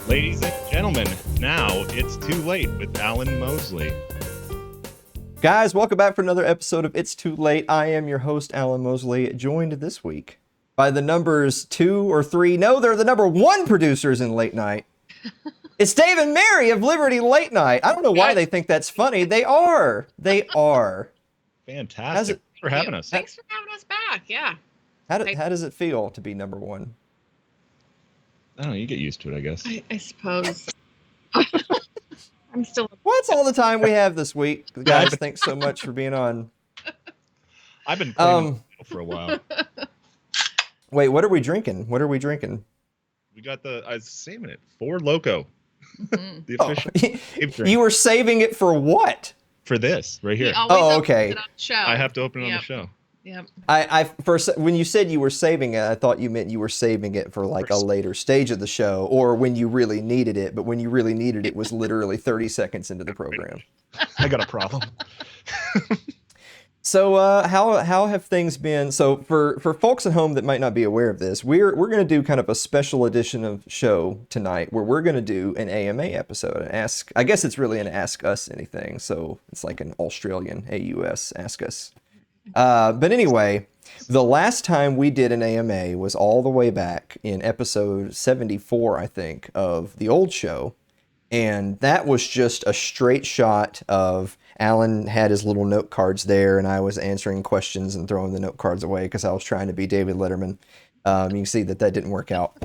Ladies and gentlemen, now it's too late with Alan Mosley. Guys, welcome back for another episode of It's Too Late. I am your host, Alan Mosley, joined this week by the numbers 2 or 3. No, they're the number 1 producers in late night. It's Dave and Mary of Liberty Late Night. I don't know why they think that's funny. They are. They are. Fantastic. Thanks for having us. Thanks for having us back. Yeah. How does it feel to be number 1? I don't know. You get used to it, I guess. I suppose. I'm still. What's all the time we have this week? Guys, thanks so much for being on. I've been playing for a while. Wait, what are we drinking? What are we drinking? We got I was saving it. Four Loko. Mm-hmm. The official You were saving it for what? For this, right here. Okay. I have to open it on the show. Yep. I first, when you said you were saving it, I thought you meant you were saving it for like a later stage of the show, or when you really needed it. But when you really needed it was literally 30 seconds into the program. I got a problem. So how have things been? So for folks at home that might not be aware of this, we're going to do kind of a special edition of show tonight where we're going to do an AMA episode. I guess it's really an Ask Us Anything. So it's like an Australian AUS Ask Us. But anyway, the last time we did an AMA was all the way back in episode 74, I think, of the old show. And that was just a straight shot of Alan had his little note cards there, and I was answering questions and throwing the note cards away because I was trying to be David Letterman. You can see that didn't work out.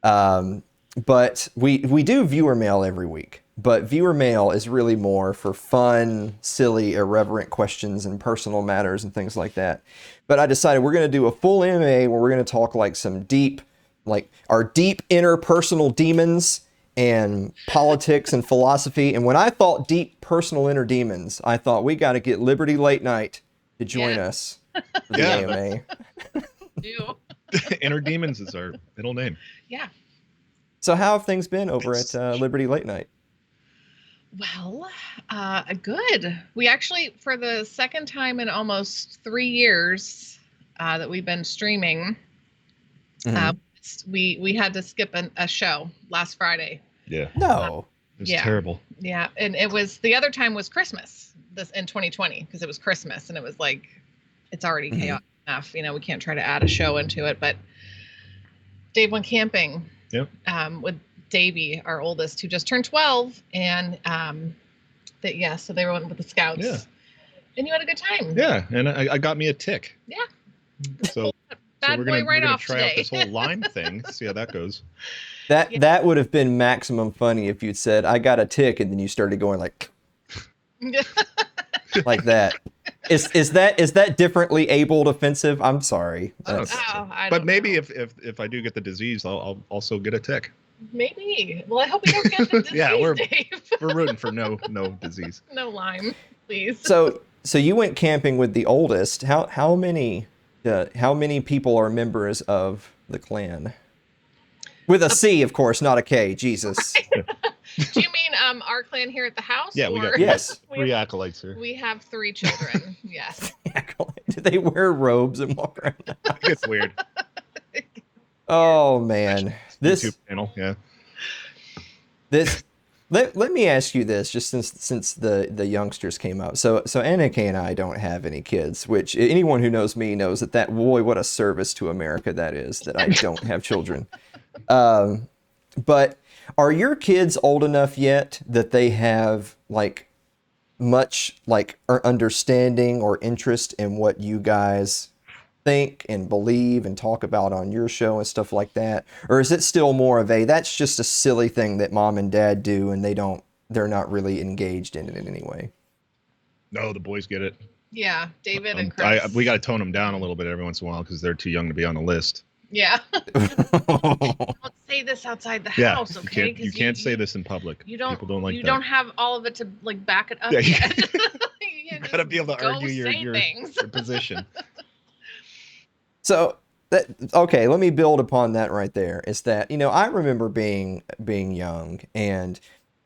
But we do viewer mail every week. But viewer mail is really more for fun, silly, irreverent questions and personal matters and things like that. But I decided we're going to do a full AMA where we're going to talk like some deep, like our deep interpersonal demons and politics and philosophy. And when I thought deep personal inner demons, I thought we got to get Liberty Late Night to join us for the AMA. Do. Inner Demons is our middle name. Yeah. So how have things been over at Liberty Late Night? Well, good. We actually, for the second time in almost 3 years that we've been streaming, we had to skip a show last Friday. Yeah. No. It was terrible. Yeah, and it was, the other time was Christmas in 2020 because it was Christmas and it was like, it's already chaotic enough. You know, we can't try to add a show into it. But Dave went camping. Yep. With Davey, our oldest, who just turned 12, and so they went with the scouts. Yeah. And you had a good time. Yeah, and I got me a tick. Yeah. So Bad boy right off try today. out this whole line thing, see how that goes. That would have been maximum funny if you'd said, I got a tick, and then you started going like like that. Is that differently abled offensive? I'm sorry. But maybe if I do get the disease, I'll also get a tick. Maybe. Well, I hope you don't get the disease, Yeah, Dave. we're rooting for no disease. No Lyme, please. So you went camping with the oldest. How many people are members of the clan? With a C, of course, not a K. Jesus. Do you mean our clan here at the house? Yeah, we got yes. 3 acolytes here. We have 3 children. Yes. Do they wear robes and walk around? It's weird. Oh man, this YouTube channel, yeah. Let me ask you this, just since the youngsters came up. So Annika and I don't have any kids, which anyone who knows me knows that boy, what a service to America that is, that I don't have children. But are your kids old enough yet that they have like much like understanding or interest in what you guys think and believe and talk about on your show and stuff like that? Or is it still more of that's just a silly thing that mom and dad do and they're not really engaged in it in any way? No, the boys get it. Yeah, David and Chris. We got to tone them down a little bit every once in a while because they're too young to be on the list. Yeah. Don't say this outside the house, okay? You can't say this in public. People don't like that. You don't have all of it to like back it up Yeah, yet. You got to be able to argue your position. So okay, let me build upon that right there. Is that, I remember being young, and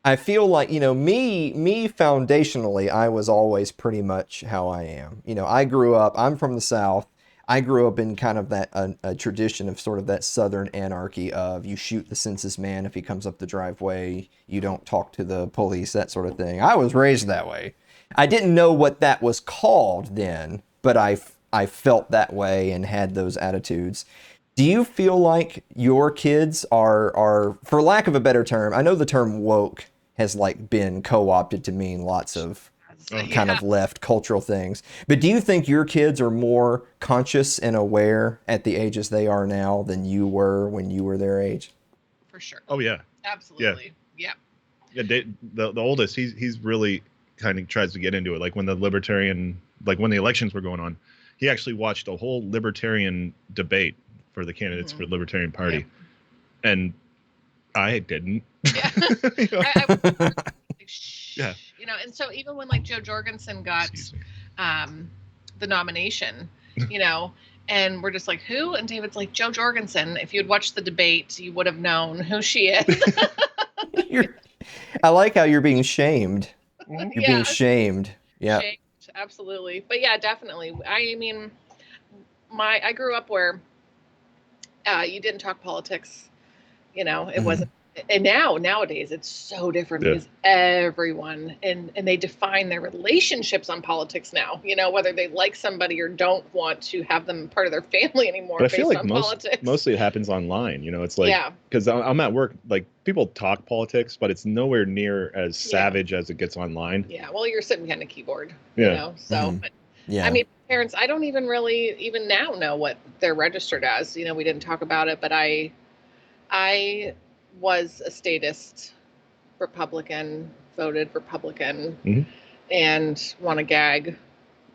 I feel like, me foundationally, I was always pretty much how I am. I grew up, I'm from the South. I grew up in kind of that a tradition of sort of that Southern anarchy of you shoot the census man if he comes up the driveway, you don't talk to the police, that sort of thing. I was raised that way. I didn't know what that was called then, but I felt that way and had those attitudes. Do you feel like your kids are, for lack of a better term, I know the term woke has like been co-opted to mean lots of kind of left cultural things. But do you think your kids are more conscious and aware at the ages they are now than you were when you were their age? For sure. Oh yeah. Absolutely. Yeah. Yeah. The oldest, he's really kind of tries to get into it. Like when the elections were going on, he actually watched a whole libertarian debate for the candidates for the Libertarian Party. Yeah. And I didn't. Yeah. You know? Yeah. You know, and so even when like Joe Jorgensen got the nomination, you know, and we're just like, who? And David's like, Joe Jorgensen. If you had watched the debate, you would have known who she is. I like how you're being shamed. You're being shamed. Yeah. Shamed, absolutely. But yeah, definitely. I mean, I grew up where you didn't talk politics. You know, it wasn't. And nowadays it's so different because everyone and they define their relationships on politics now, you know, whether they like somebody or don't want to have them part of their family anymore. But I feel like politics. Mostly it happens online, you know, it's like, because I'm at work, like people talk politics, but it's nowhere near as savage as it gets online. Yeah. Well, you're sitting behind a keyboard, you know, so, but I mean, parents, I don't even really even now know what they're registered as, you know, we didn't talk about it, but I was a statist Republican, voted Republican, and want to gag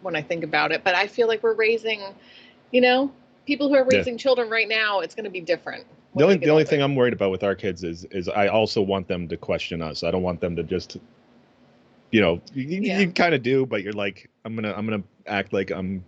when I think about it. But I feel like we're raising, you know, people who are raising children right now, it's going to be different. The only thing I'm worried about with our kids is I also want them to question us. I don't want them to just, you know, you kind of do, but you're like, I'm gonna act like I'm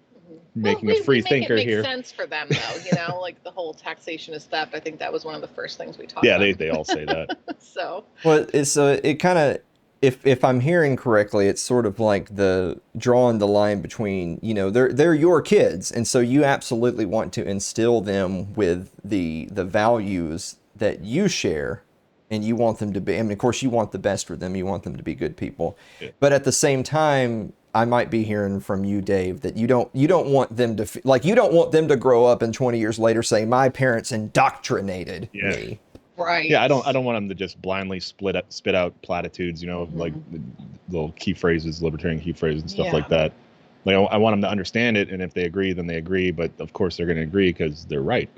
making a free thinker here. It makes sense for them though, you know, like the whole taxation is theft. I think that was one of the first things we talked about. Yeah, they all say that. So well, it kind of, if I'm hearing correctly, it's sort of like the drawing the line between, you know, they're your kids, and so you absolutely want to instill them with the values that you share, and you want them to be. I mean, of course, you want the best for them. You want them to be good people, but at the same time, I might be hearing from you, Dave, that you don't want them to you don't want them to grow up and 20 years later say my parents indoctrinated me. Right. Yeah, I don't want them to just blindly spit out platitudes, you know, like little key phrases, libertarian key phrases and stuff like that. Like I want them to understand it, and if they agree, then they agree. But of course, they're going to agree because they're right.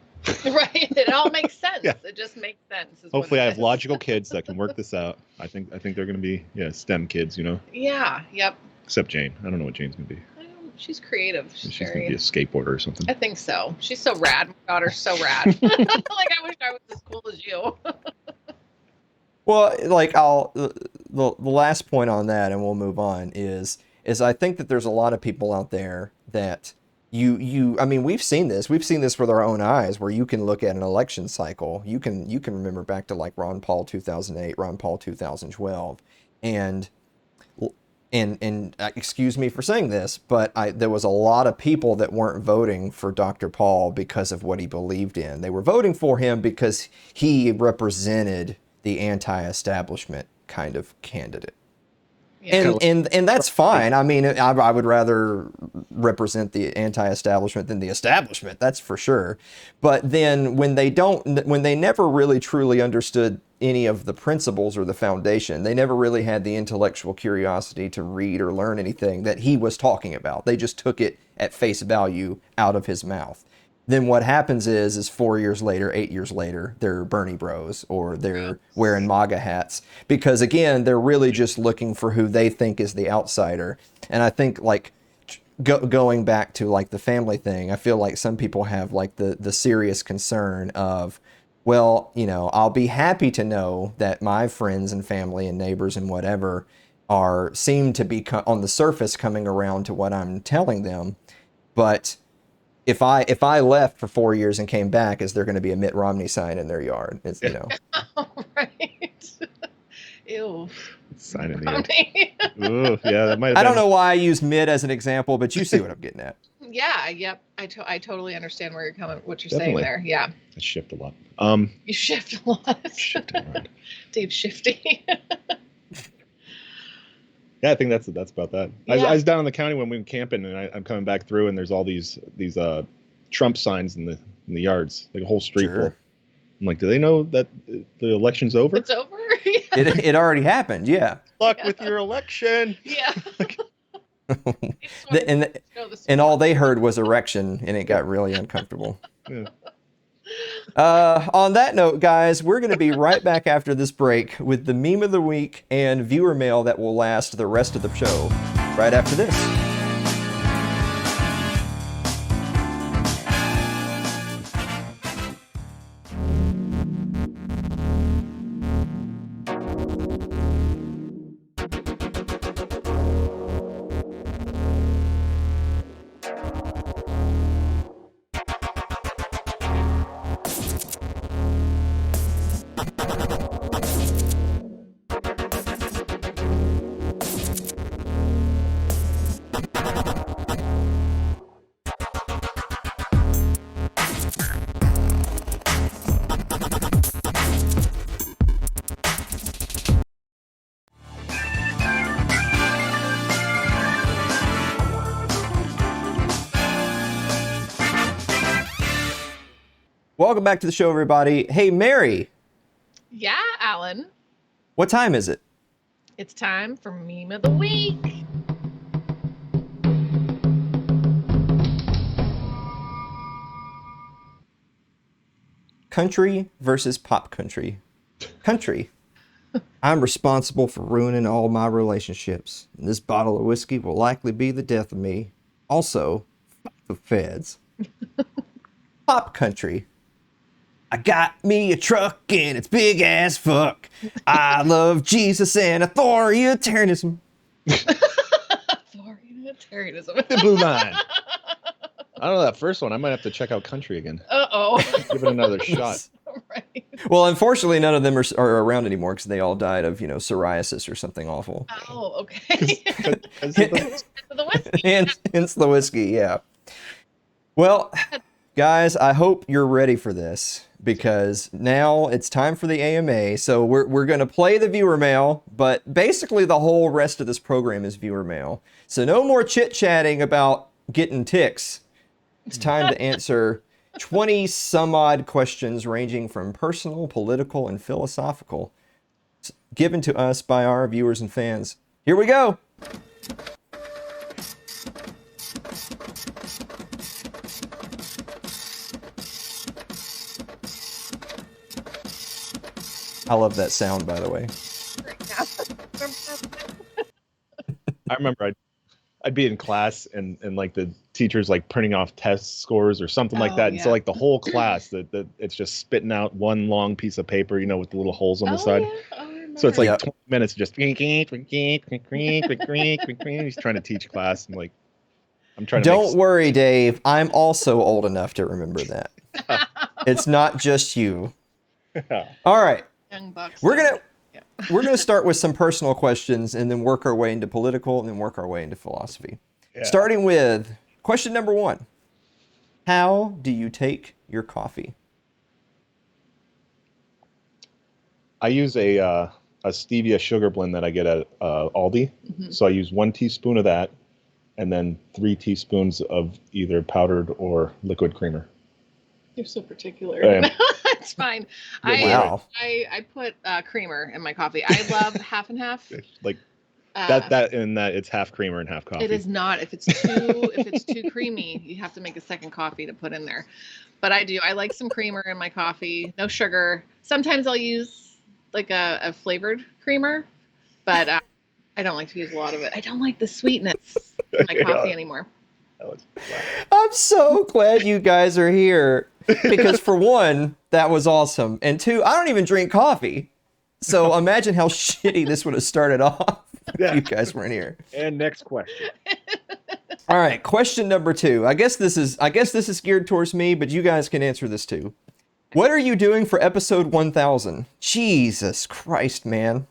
Right. It all makes sense. It just makes sense. Hopefully, I have logical kids that can work this out. I think they're going to be STEM kids, you know. Yeah. Yep. Except Jane. I don't know what Jane's going to be. She's creative. She's going to be a skateboarder or something. I think so. She's so rad. My daughter's so rad. Like, I wish I was as cool as you. Well, like the last point on that, and we'll move on, is I think that there's a lot of people out there that I mean, we've seen this with our own eyes, where you can look at an election cycle. You can remember back to like Ron Paul 2008, Ron Paul 2012, and excuse me for saying this, but there was a lot of people that weren't voting for Dr. Paul because of what he believed in. They were voting for him because he represented the anti-establishment kind of candidate. Yeah. And that's fine. I mean, I would rather represent the anti-establishment than the establishment. That's for sure. But then when they never really truly understood any of the principles or the foundation, they never really had the intellectual curiosity to read or learn anything that he was talking about. They just took it at face value out of his mouth. Then what happens is 4 years later, 8 years later, they're Bernie bros or they're wearing MAGA hats, because again, they're really just looking for who they think is the outsider. And I think like going back to like the family thing, I feel like some people have like the serious concern of, well, you know, I'll be happy to know that my friends and family and neighbors and whatever seem to be on the surface coming around to what I'm telling them, but if I left for 4 years and came back, is there going to be a Mitt Romney sign in their yard? It's, you know. Right. Ew. Sign in the yard. Ooh, yeah, that might have I don't know why I use Mitt as an example, but you see what I'm getting at. Yeah. Yep. I totally understand where you're coming. What you're Definitely. saying there. Yeah. I shift a lot. You shift a lot. Shifting around. Dave's shifty. Yeah, I think that's about that. Yeah. I was down in the county when we went camping, and I'm coming back through, and there's all these Trump signs in the yards, like a whole street full. Sure. I'm like, do they know that the election's over? It's over. Yeah. It already happened. Yeah. Luck with your election. Yeah. And all they heard was erection, and it got really uncomfortable. Yeah. On that note, guys, we're going to be right back after this break with the meme of the week and viewer mail that will last the rest of the show. Right after this. Welcome back to the show, everybody. Hey, Mary. Yeah, Alan. What time is it? It's time for meme of the week. Country versus pop country. Country. I'm responsible for ruining all my relationships. And this bottle of whiskey will likely be the death of me. Also, fuck the feds. Pop country. I got me a truck and it's big as fuck. I love Jesus and authoritarianism. Authoritarianism. The blue line. I don't know that first one. I might have to check out country again. Uh-oh. Give it another shot. Right. Well, unfortunately, none of them are around anymore because they all died of, psoriasis or something awful. Oh, okay. The The whiskey. Hence the whiskey, yeah. Well, guys, I hope you're ready for this because now it's time for the AMA. So we're going to play the viewer mail, but basically the whole rest of this program is viewer mail. So no more chit-chatting about getting ticks. It's time to answer 20 some odd questions ranging from personal, political, and philosophical given to us by our viewers and fans. Here we go. I love that sound, by the way. I remember I'd be in class and like the teacher's like printing off test scores or something like that. And so yeah. like the whole class that it's just spitting out one long piece of paper, with the little holes on the side. Yeah. Oh, I remember. So it's like Yep. 20 minutes of just he's trying to teach class. And like I'm trying to Don't worry, Dave. I'm also old enough to remember that. It's not just you. All right. Young bucks. We're gonna Yeah. we're gonna start with some personal questions and then work our way into political and then work our way into philosophy. Yeah. Starting with question number 1. How do you take your coffee? I use a stevia sugar blend that I get at Aldi. Mhm. So I use 1 teaspoon of that and then 3 teaspoons of either powdered or liquid creamer. You're so particular. I am. It's fine. Wow. I put creamer in my coffee. I love half and half. Like Uh, that it's half creamer and half coffee. It is not. If it's too creamy, you have to make a second coffee to put in there. But I do. I like some creamer in my coffee. No sugar. Sometimes I'll use like a flavored creamer, but I don't like to use a lot of it. I don't like the sweetness in my coffee anymore. I'm so glad you guys are here because for one, that was awesome. And 2, I don't even drink coffee. So imagine how shitty this would have started off if you guys weren't here. And next question. All right, question number 2. I guess this is geared towards me, but you guys can answer this too. What are you doing for episode 1000? Jesus Christ, man.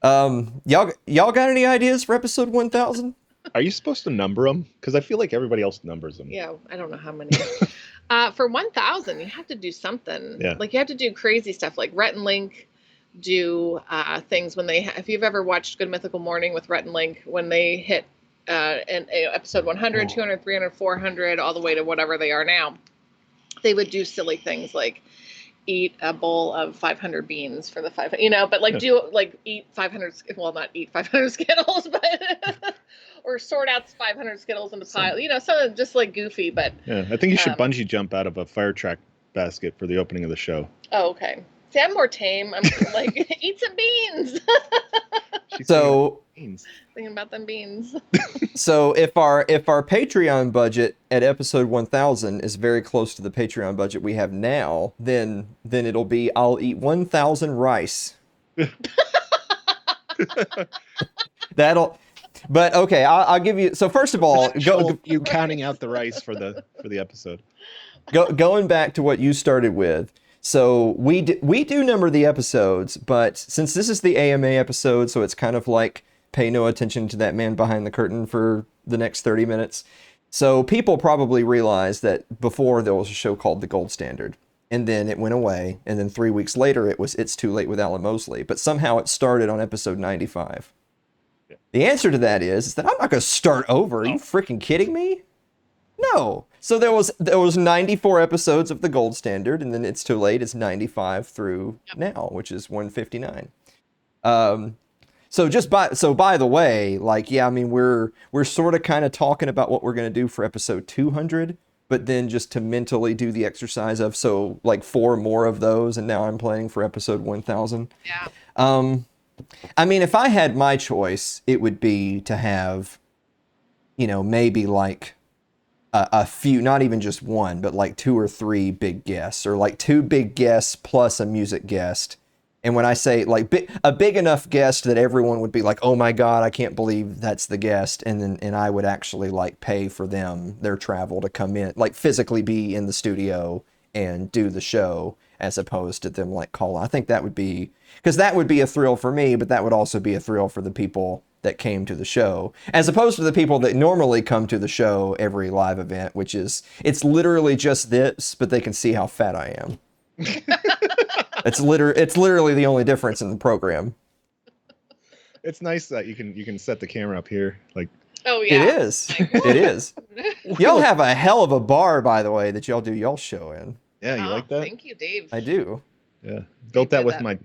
Y'all got any ideas for episode 1000? Are you supposed to number them? Because I feel like everybody else numbers them. Yeah, I don't know how many. For 1,000, you have to do something. Yeah. Like you have to do crazy stuff. Like Rhett and Link do things when they. If you've ever watched Good Mythical Morning with Rhett and Link, when they hit episode 100, 200, 300, 400, all the way to whatever they are now, they would do silly things like eat a bowl of 500 beans for the 500, but like eat 500, well, not eat 500 Skittles, but or sort out 500 Skittles in a pile, something just like goofy, but. Yeah, I think you should bungee jump out of a fire track basket for the opening of the show. Oh, okay. See, I'm more tame. I'm like, eat some beans. Thinking about them beans. So if our Patreon budget at episode 1000 is very close to the Patreon budget we have now, then it'll be I'll eat 1,000 rice. But okay, I'll give you. So first of all, you counting out the rice for the episode. Going back to what you started with. So we do number the episodes, but since this is the AMA episode, so it's kind of like pay no attention to that man behind the curtain for the next 30 minutes. So people probably realized that before there was a show called The Gold Standard, and then it went away, and then 3 weeks later it was It's Too Late with Alan Mosley, but somehow it started on episode 95. Yeah. The answer to that is that I'm not going to start over. Are you freaking kidding me? No. So there was 94 episodes of The Gold Standard, and then It's Too Late is 95 through now, which is 159. So by the way, like, yeah, I mean, we're sort of kind of talking about what we're going to do for episode 200, but then just to mentally do the exercise of, so like 4 more of those, and now I'm planning for episode 1000. Yeah. I mean, if I had my choice, it would be to have, maybe like a few, not even just one, but like 2 or 3 big guests, or like 2 big guests plus a music guest. And when I say like a big enough guest that everyone would be like, oh my God, I can't believe that's the guest. And I would actually like pay for their travel to come in, like physically be in the studio and do the show, as opposed to them like call. I think that would be, because that would be a thrill for me, but that would also be a thrill for the people that came to the show, as opposed to the people that normally come to the show every live event, which is, it's literally just this, but they can see how fat I am. It's literally the only difference in the program. It's nice that you can set the camera up here, like. Oh yeah. It is. It is. Y'all have a hell of a bar, by the way, that y'all do y'all show in. Yeah, you like that? Thank you, Dave. I do. Yeah, built that with my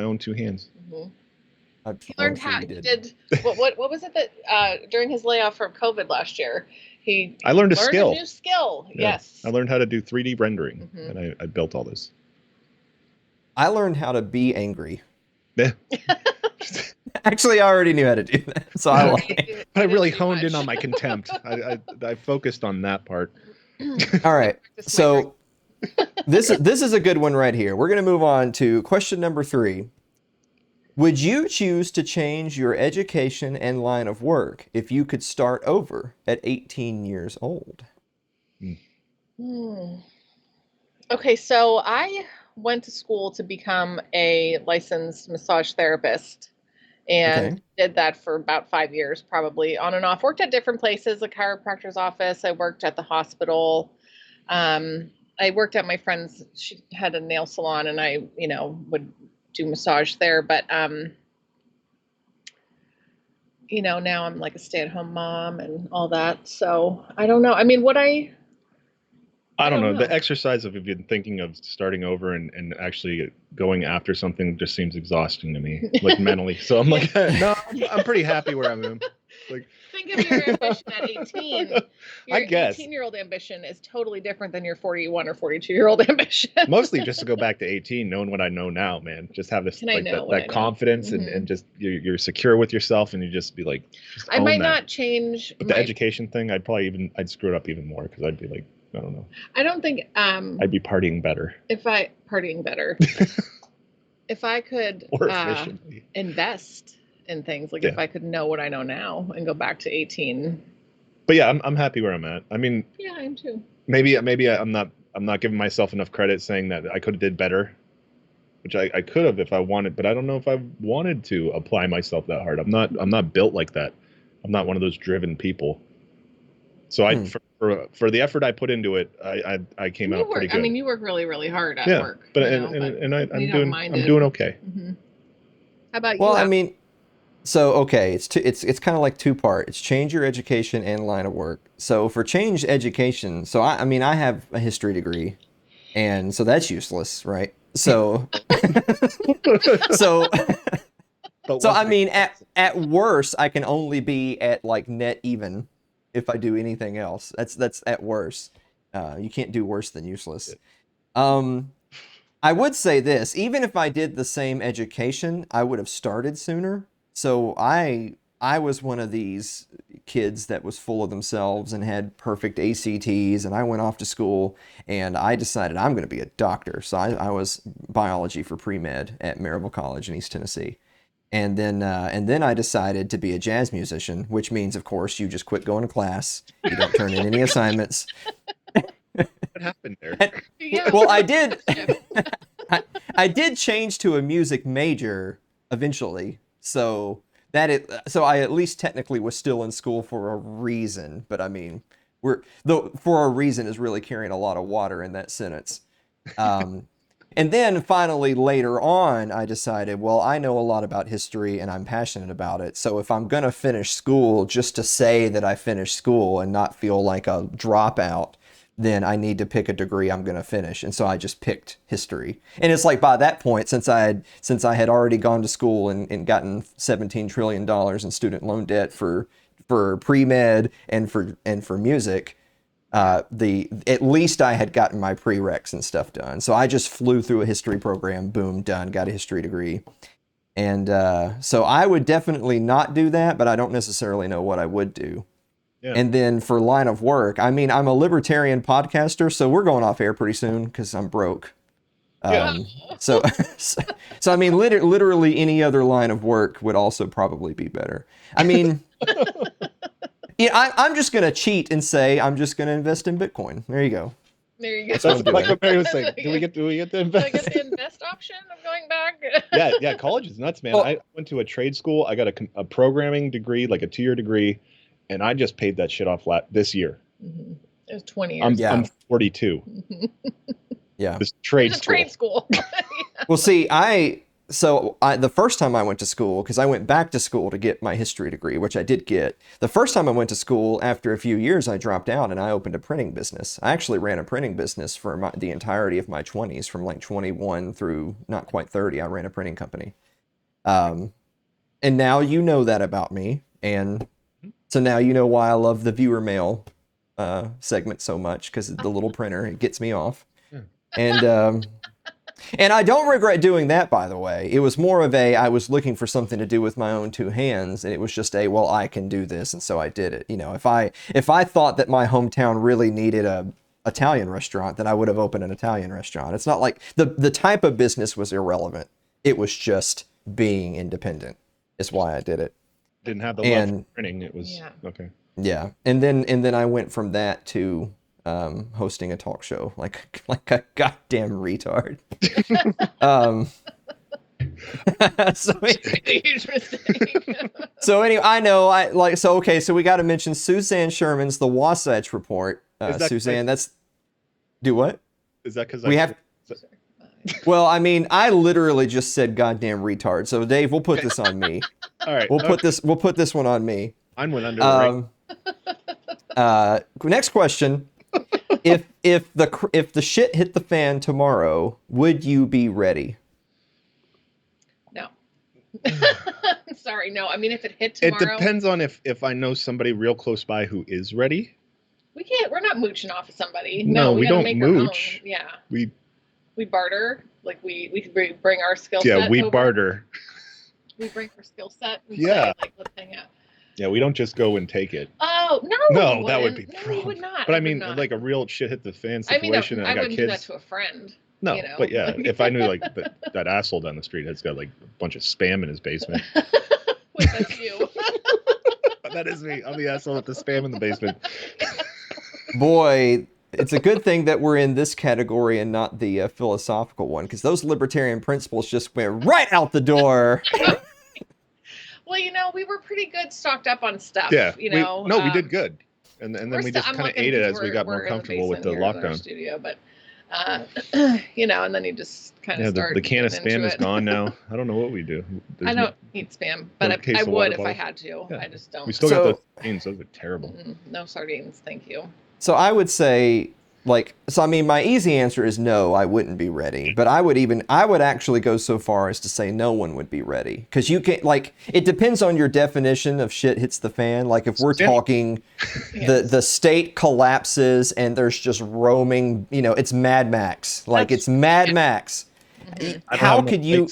own 2 hands. Mm-hmm. He learned how. He did. What was it that during his layoff from COVID last year, I learned a new skill. Yeah. Yes. I learned how to do 3D rendering, and I built all this. I learned how to be angry. Yeah. Actually, I already knew how to do that, so I but I really honed in on my contempt. I focused on that part. All right, so this is a good one right here. We're going to move on to question number 3. Would you choose to change your education and line of work if you could start over at 18 years old? Okay, so I went to school to become a licensed massage therapist, and did that for about 5 years, probably on and off. Worked at different places, a chiropractor's office. I worked at the hospital. I worked at my friend's, she had a nail salon, and I, would do massage there. But, now I'm like a stay-at-home mom and all that. So I don't know. I mean, I don't know. The exercise of even thinking of starting over and actually going after something just seems exhausting to me, like mentally. So I'm like, no, I'm pretty happy where I'm in. Like, think of your ambition at 18. Your I guess 18-year-old ambition is totally different than your 41 or 42-year-old ambition. Mostly just to go back to 18, knowing what I know now, man. Just have this that confidence and just you're secure with yourself, and you just be like, just I might not change. But the education thing, I'd screw it up even more, because I'd be like, I don't know. I don't think I'd be partying better. If I could or efficiently invest in things, like if I could know what I know now and go back to 18. But yeah, I'm happy where I'm at. I mean, yeah, I am too. Maybe I'm not giving myself enough credit, saying that I could have did better, which I could have if I wanted, but I don't know if I wanted to apply myself that hard. I'm not built like that. I'm not one of those driven people. So for the effort I put into it, I came out pretty good. I mean, you work really, really hard at Yeah, work. but you know, I'm doing okay. Mm-hmm. How about you? Well, I mean, so okay, it's kind of like two-part. It's change your education and line of work. So for change education, so I mean I have a history degree, and so that's useless, right? So so so I mean at worst I can only be at like net even if I do anything else. That's at worst. You can't do worse than useless. I would say this, even if I did the same education, I would have started sooner. So I was one of these kids that was full of themselves and had perfect ACTs, and I went off to school and I decided I'm going to be a doctor. So I was biology for pre-med at Maryville College in East Tennessee. And then I decided to be a jazz musician, which means, of course, you just quit going to class. You don't turn in any assignments. What happened there? Well, I did. I did change to a music major eventually, so I at least technically was still in school for a reason. But I mean, for a reason is really carrying a lot of water in that sentence. And then finally later on, I decided, well, I know a lot about history and I'm passionate about it. So if I'm gonna finish school just to say that I finished school and not feel like a dropout, then I need to pick a degree I'm going to finish. And so I just picked history. And it's like by that point, since I had already gone to school and gotten $17 trillion in student loan debt for pre-med and for music, at least I had gotten my prereqs and stuff done. So I just flew through a history program, boom, done, got a history degree. And so I would definitely not do that, but I don't necessarily know what I would do. Yeah. And then for line of work, I mean, I'm a libertarian podcaster, so we're going off air pretty soon because I'm broke. So I mean, literally any other line of work would also probably be better. I mean, yeah, I'm just going to cheat and say I'm just going to invest in Bitcoin. There you go. There you go. That's like what Mary was saying. Do we get the invest? Do I get the invest option of going back? Yeah. College is nuts, man. I went to a trade school. I got a programming degree, like a 2-year degree. And I just paid that shit off this year. Mm-hmm. It was 20 years. I'm 42. Yeah. This trade school. Yeah. Well, see, the first time I went to school, because I went back to school to get my history degree, which I did get. The first time I went to school, after a few years, I dropped out and I opened a printing business. I actually ran a printing business for the entirety of my 20s, from like 21 through not quite 30. I ran a printing company. And now you know that about me. And so now you know why I love the viewer mail segment so much, because the little printer, it gets me off. Yeah. And I don't regret doing that, by the way. It was more of I was looking for something to do with my own two hands, and it was just well, I can do this, and so I did it. You know, if I thought that my hometown really needed a Italian restaurant, then I would have opened an Italian restaurant. It's not like the type of business was irrelevant. It was just being independent is why I did it. Didn't have the love for printing. It was okay. Yeah, and then I went from that to hosting a talk show like a goddamn retard. Huge mistake. So anyway, I know so we got to mention Suzanne Sherman's The Wasatch Report. Suzanne, that's do what? Is that because we have? Well, I mean, I literally just said goddamn retard. So Dave, we'll put this on me. All right. We'll put this one on me. Mine went under the next question. If the shit hit the fan tomorrow, would you be ready? No. Sorry, no. I mean, if it hit tomorrow, it depends on if I know somebody real close by who is ready. We're not mooching off of somebody. No, we don't make mooch. Yeah. We barter. Like we bring our skill set. Yeah, we over. Barter. We bring our skill set. And yeah. Say, like, let's hang out. Yeah, we don't just go and take it. Oh no! No, that would be. No, we would not. But I mean, like a real shit hit the fan situation. I got wouldn't kids. do that to a friend. No, you know? but yeah, if I knew like that asshole down the street has got like a bunch of spam in his basement. Wait, that's you. That is me. I'm the asshole with the spam in the basement. Boy, it's a good thing that we're in this category and not the philosophical one, because those libertarian principles just went right out the door. Well, we were pretty good stocked up on stuff. Yeah. We did good. And then we just kind of ate it as we got more comfortable with the lockdown. Studio, but and then you just kind of start. The can of Spam is gone now. I don't know what we do. I don't eat Spam, but I would if I had to. Yeah. I just don't. We still got those sardines. Those are terrible. No sardines, thank you. So I would say, my easy answer is no, I wouldn't be ready. But I would actually go so far as to say no one would be ready. Because you can, it depends on your definition of shit hits the fan. Like, if we're talking the state collapses and there's just roaming, it's Mad Max. It's Mad Max. Mm-hmm. How could you,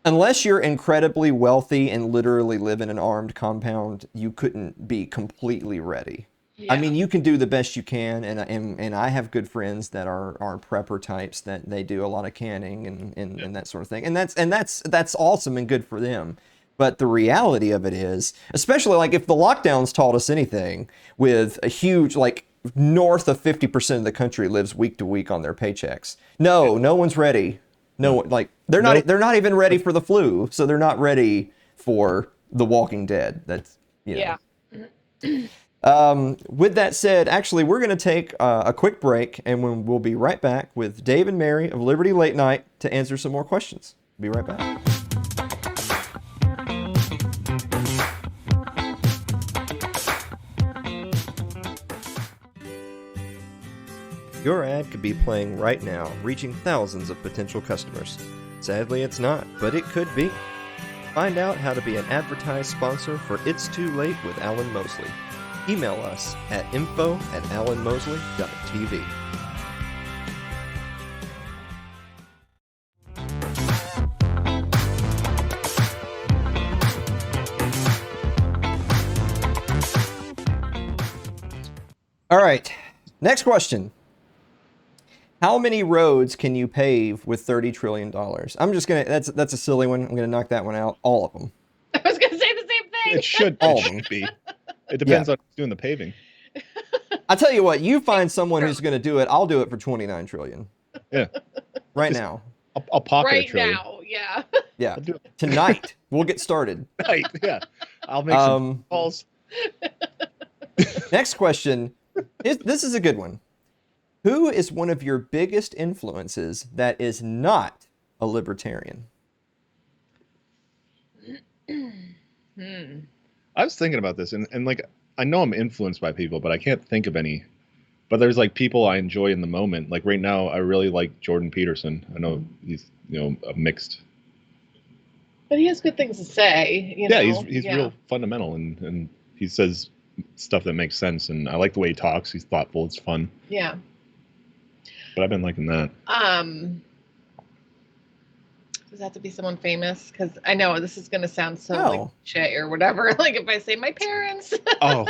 unless you're incredibly wealthy and literally live in an armed compound, you couldn't be completely ready. Yeah. I mean, you can do the best you can, and I have good friends that are prepper types that they do a lot of canning and that sort of thing, and that's awesome and good for them. But the reality of it is, especially if the lockdowns taught us anything, with a huge north of 50% of the country lives week to week on their paychecks. No one's ready. No, they're not even ready for the flu, so they're not ready for The Walking Dead. That's yeah. With that said, actually, we're going to take a quick break, and we'll be right back with Dave and Mary of Liberty Late Night to answer some more questions. Be right back. Your ad could be playing right now, reaching thousands of potential customers. Sadly, it's not, but it could be. Find out how to be an advertised sponsor for It's Too Late with Alan Mosley. Email us at info@alanmosley.tv. All right, next question. How many roads can you pave with $30 trillion? I'm just gonna, that's a silly one. I'm gonna knock that one out. All of them. I was gonna say the same thing. It should be. It depends on who's doing the paving. I'll tell you what, you find someone who's going to do it, I'll do it for $29 trillion. Yeah. Right now. I'll pocket right $1 trillion. now, yeah. Yeah. Tonight. We'll get started. Right, yeah. I'll make some calls. Next question. This is a good one. Who is one of your biggest influences that is not a libertarian? I was thinking about this, and I know I'm influenced by people, but I can't think of any. But there's people I enjoy in the moment. Like right now, I really like Jordan Peterson. I know he's a mixed. But he has good things to say. He's real fundamental, and he says stuff that makes sense. And I like the way he talks. He's thoughtful. It's fun. Yeah. But I've been liking that. Does that have to be someone famous? Because I know this is going to sound so cliche or whatever. If I say my parents. Oh.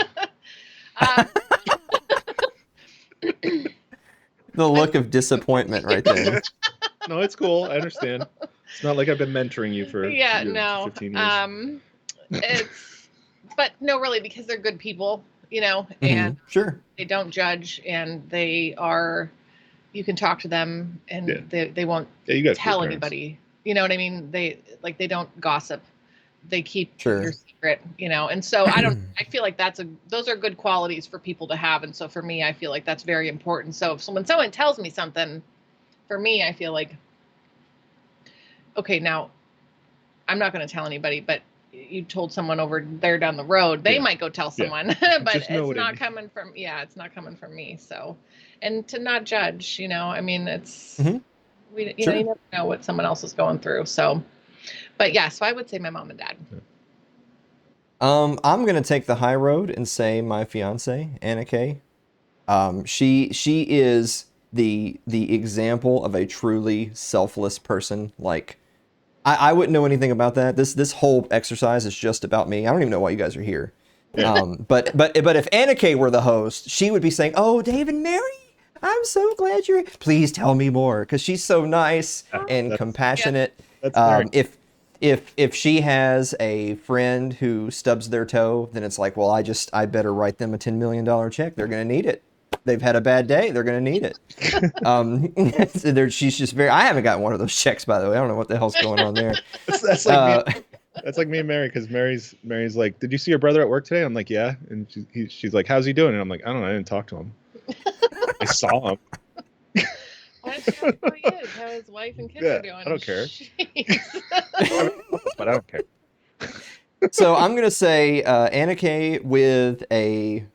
The look of disappointment right there. No, it's cool. I understand. It's not like I've been mentoring you for 15 years. But no, really, because they're good people, and sure, they don't judge, and they are. You can talk to them, and they won't tell anybody. You know what I mean? They don't gossip. They keep your secret, and so I feel like those are good qualities for people to have. And so for me, I feel like that's very important. So if someone tells me something, for me, I feel like, okay, now I'm not going to tell anybody, but you told someone over there down the road, they might go tell someone, but it's not coming from, it's not coming from me. So, and to not judge, I mean, it's, you never know what someone else is going through. So, but so I would say my mom and dad. I'm going to take the high road and say my fiance, Anna Kay. She is the example of a truly selfless person. I wouldn't know anything about that. This whole exercise is just about me. I don't even know why you guys are here. But if Anna Kay were the host, she would be saying, "Oh, Dave and Mary, I'm so glad you're here. Please tell me more," because she's so nice and compassionate. If she has a friend who stubs their toe, then it's like, well, I better write them a $10 million check. They're going to need it. They've had a bad day. They're going to need it. She's just I haven't gotten one of those checks, by the way. I don't know what the hell's going on there. That's like That's like me and Mary, because Mary's like, "Did you see your brother at work today?" I'm like, "Yeah," and she's like, "How's he doing?" And I'm like, "I don't know. I didn't talk to him. I saw him." Why don't you ask how he is? How his wife and kids Yeah, are doing? I don't care. Jeez. I mean, but I don't care. So I'm gonna say Anna Kay with a,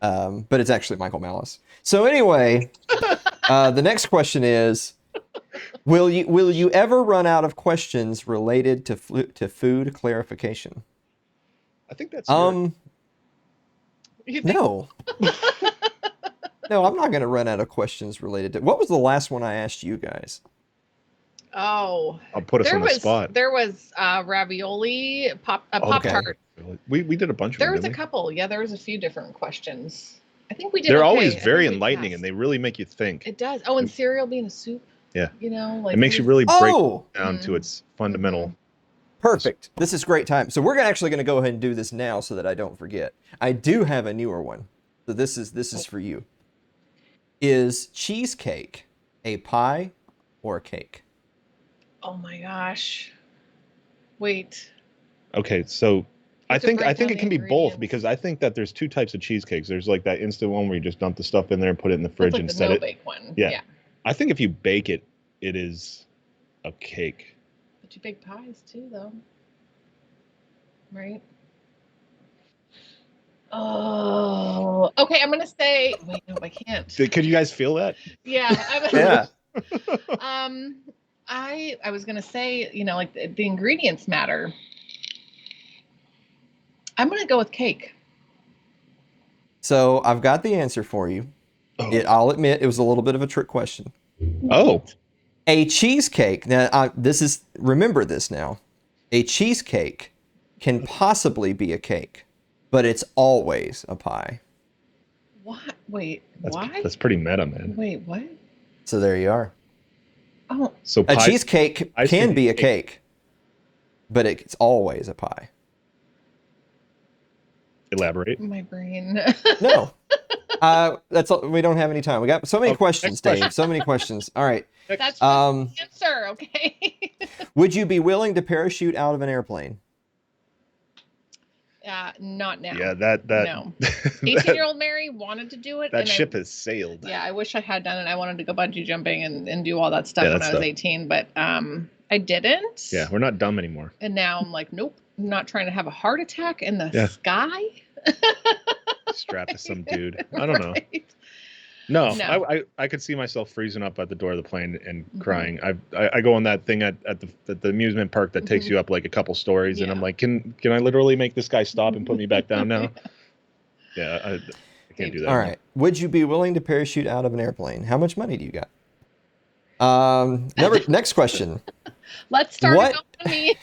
but it's actually Michael Malice. So anyway, the next question is, will you ever run out of questions related to food clarification? I think that's You think No. No, I'm not gonna run out of questions related to. What was the last one I asked you guys? Oh, I'll put us there on the was spot. there was ravioli, pop Okay. tart. We did a bunch of There them. was a didn't we? couple. Yeah, there was a few different questions. I think we did. They're okay. always I think very we enlightening, passed. and they really make you think. It does. Oh, and cereal being a soup. Yeah. You know, like It makes you really break Oh, down to its fundamental. perfect. This is great time. So we're actually going to go ahead and do this now so that I don't forget. I do have a newer one. So this is for you. Is cheesecake a pie or a cake? Oh my gosh. Wait. Okay, so I have to think break down it the can be both, ingredients. because I think that there's two types of cheesecakes. There's like that instant one where you just dump the stuff in there and put it in the That's fridge like and the set no it. bake one. Yeah. I think if you bake it, it is a cake. But you bake pies too, though. Right? Oh. Okay, I'm gonna say. Wait, no, I can't. Could you guys feel that? Yeah. Yeah. I was gonna say, like the ingredients matter. I'm gonna go with cake. So I've got the answer for you. I'll admit it was a little bit of a trick question. Oh, A cheesecake. Now, remember this now. A cheesecake can possibly be a cake, but it's always a pie. What? Wait. that's why? that's pretty meta, man. Wait. What? So there you are. Oh. So A pie, cheesecake ice can cream be a cake. cake, but it's always a pie. elaborate. My brain. No. That's all, we don't have any time. We got so many Okay, questions, next question. Dave. So many questions. All right. That's just Um, the answer. Okay. Would you be willing to parachute out of an airplane? Not now. Yeah, that No. 18-year-old Mary wanted to do it. that and ship has sailed. Yeah, I wish I had done it. I wanted to go bungee jumping and do all that stuff Yeah, when that I was stuff. 18, but I didn't. Yeah, we're not dumb anymore. And now I'm like, nope, I'm not trying to have a heart attack in the Yeah. sky. Strapped to some dude. I don't know. Right? No, No. I could see myself freezing up at the door of the plane and Mhm. crying. I go on that thing at the amusement park that takes Mhm. you up like a couple stories, and I'm Yeah. like, can I literally make this guy stop and put me back down now? Yeah, I can't do that. All right. Would you be willing to parachute out of an airplane? How much money do you got? Next question. Let's start What- it off on me.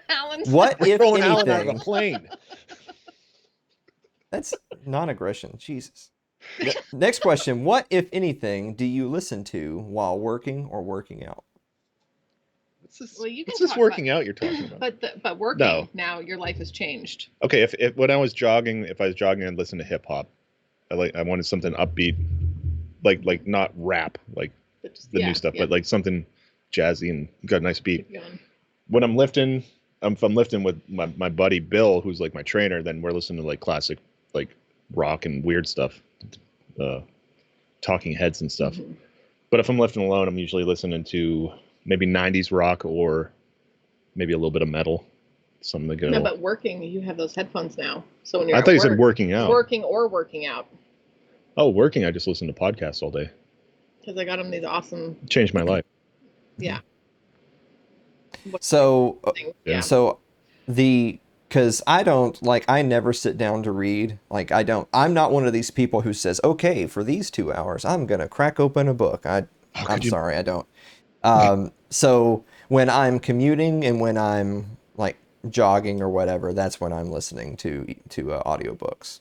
Alan. What We're if throwing Alan out of anything? a plane. That's non-aggression. Jesus. Next question. What, if anything, do you listen to while working or working out? What's this, Well, you can what's this talk working out you're talking about? But working No. now, your life has changed. Okay, if when I was jogging, I'd listen to hip hop. I wanted something upbeat, like not rap, like But just, the new stuff, but like something jazzy and got a nice beat. keep going. When I'm lifting, if I'm lifting with my buddy Bill, who's like my trainer, then we're listening to like classic, like rock and weird stuff, Talking Heads and stuff. Mhm. But if I'm lifting alone, I'm usually listening to maybe 90s rock or maybe a little bit of metal. Something to go. No, but working, you have those headphones now. So when you're I at thought you work, said working out. working or working out, Oh, working. I just listen to podcasts all day. because I got them these awesome, Changed my life. yeah. So, Things. Yeah. Yeah. so because I never sit down to read. I'm not one of these people who says, okay, for these 2 hours, I'm going to crack open a book. I'm sorry, I don't. So when I'm commuting and when I'm like jogging or whatever, that's when I'm listening to audiobooks.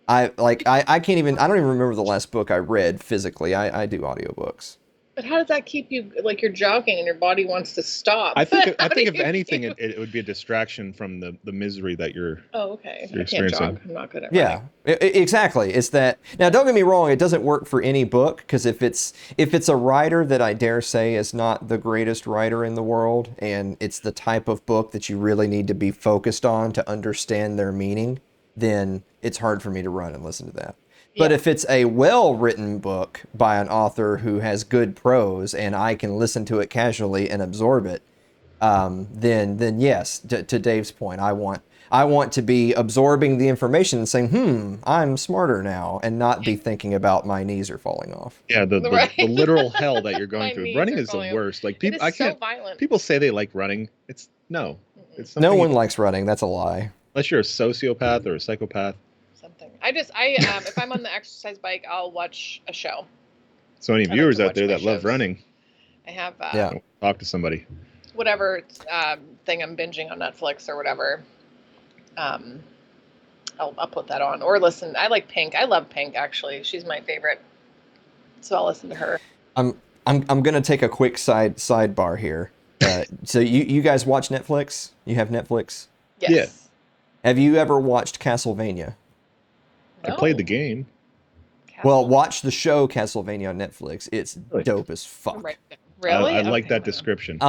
I don't even remember the last book I read physically. I do audiobooks. But how does that keep you, like, you're jogging and your body wants to stop? I think How do if you anything, keep- it would be a distraction from the misery that you're. Oh, okay. You're I can't jog. experiencing. I'm not good at Yeah, exactly. It's that. Now, don't get me wrong. It doesn't work for any book, because if it's a writer that I dare say is not the greatest writer in the world, and it's the type of book that you really need to be focused on to understand their meaning, then it's hard for me to run and listen to that. But Yeah. if it's a well-written book by an author who has good prose and I can listen to it casually and absorb it, then yes, to Dave's point, I want to be absorbing the information and saying, I'm smarter now, and not be thinking about my knees are falling off. Yeah, the Right. literal hell that you're going My through. knees Running are is the falling off. worst. Like It people, is I so can't. violent. People say they like running. It's no. It's No something one likes running. That's a lie. unless you're a sociopath or a psychopath. Something. If I'm on the exercise bike, I'll watch a show. So any I like viewers to out watch there my that love shows. running, I have Yeah. talk to somebody. whatever thing I'm binging on Netflix or whatever. I'll put that on or listen. I like Pink. I love Pink, actually. She's my favorite. So I'll listen to her. I'm gonna take a quick sidebar here. So you guys watch Netflix? You have Netflix? Yes. Yeah. Have you ever watched Castlevania? I played the game. Well, watch the show Castlevania on Netflix. It's Really? dope as fuck. Right. Really? I like Okay, that wow. description.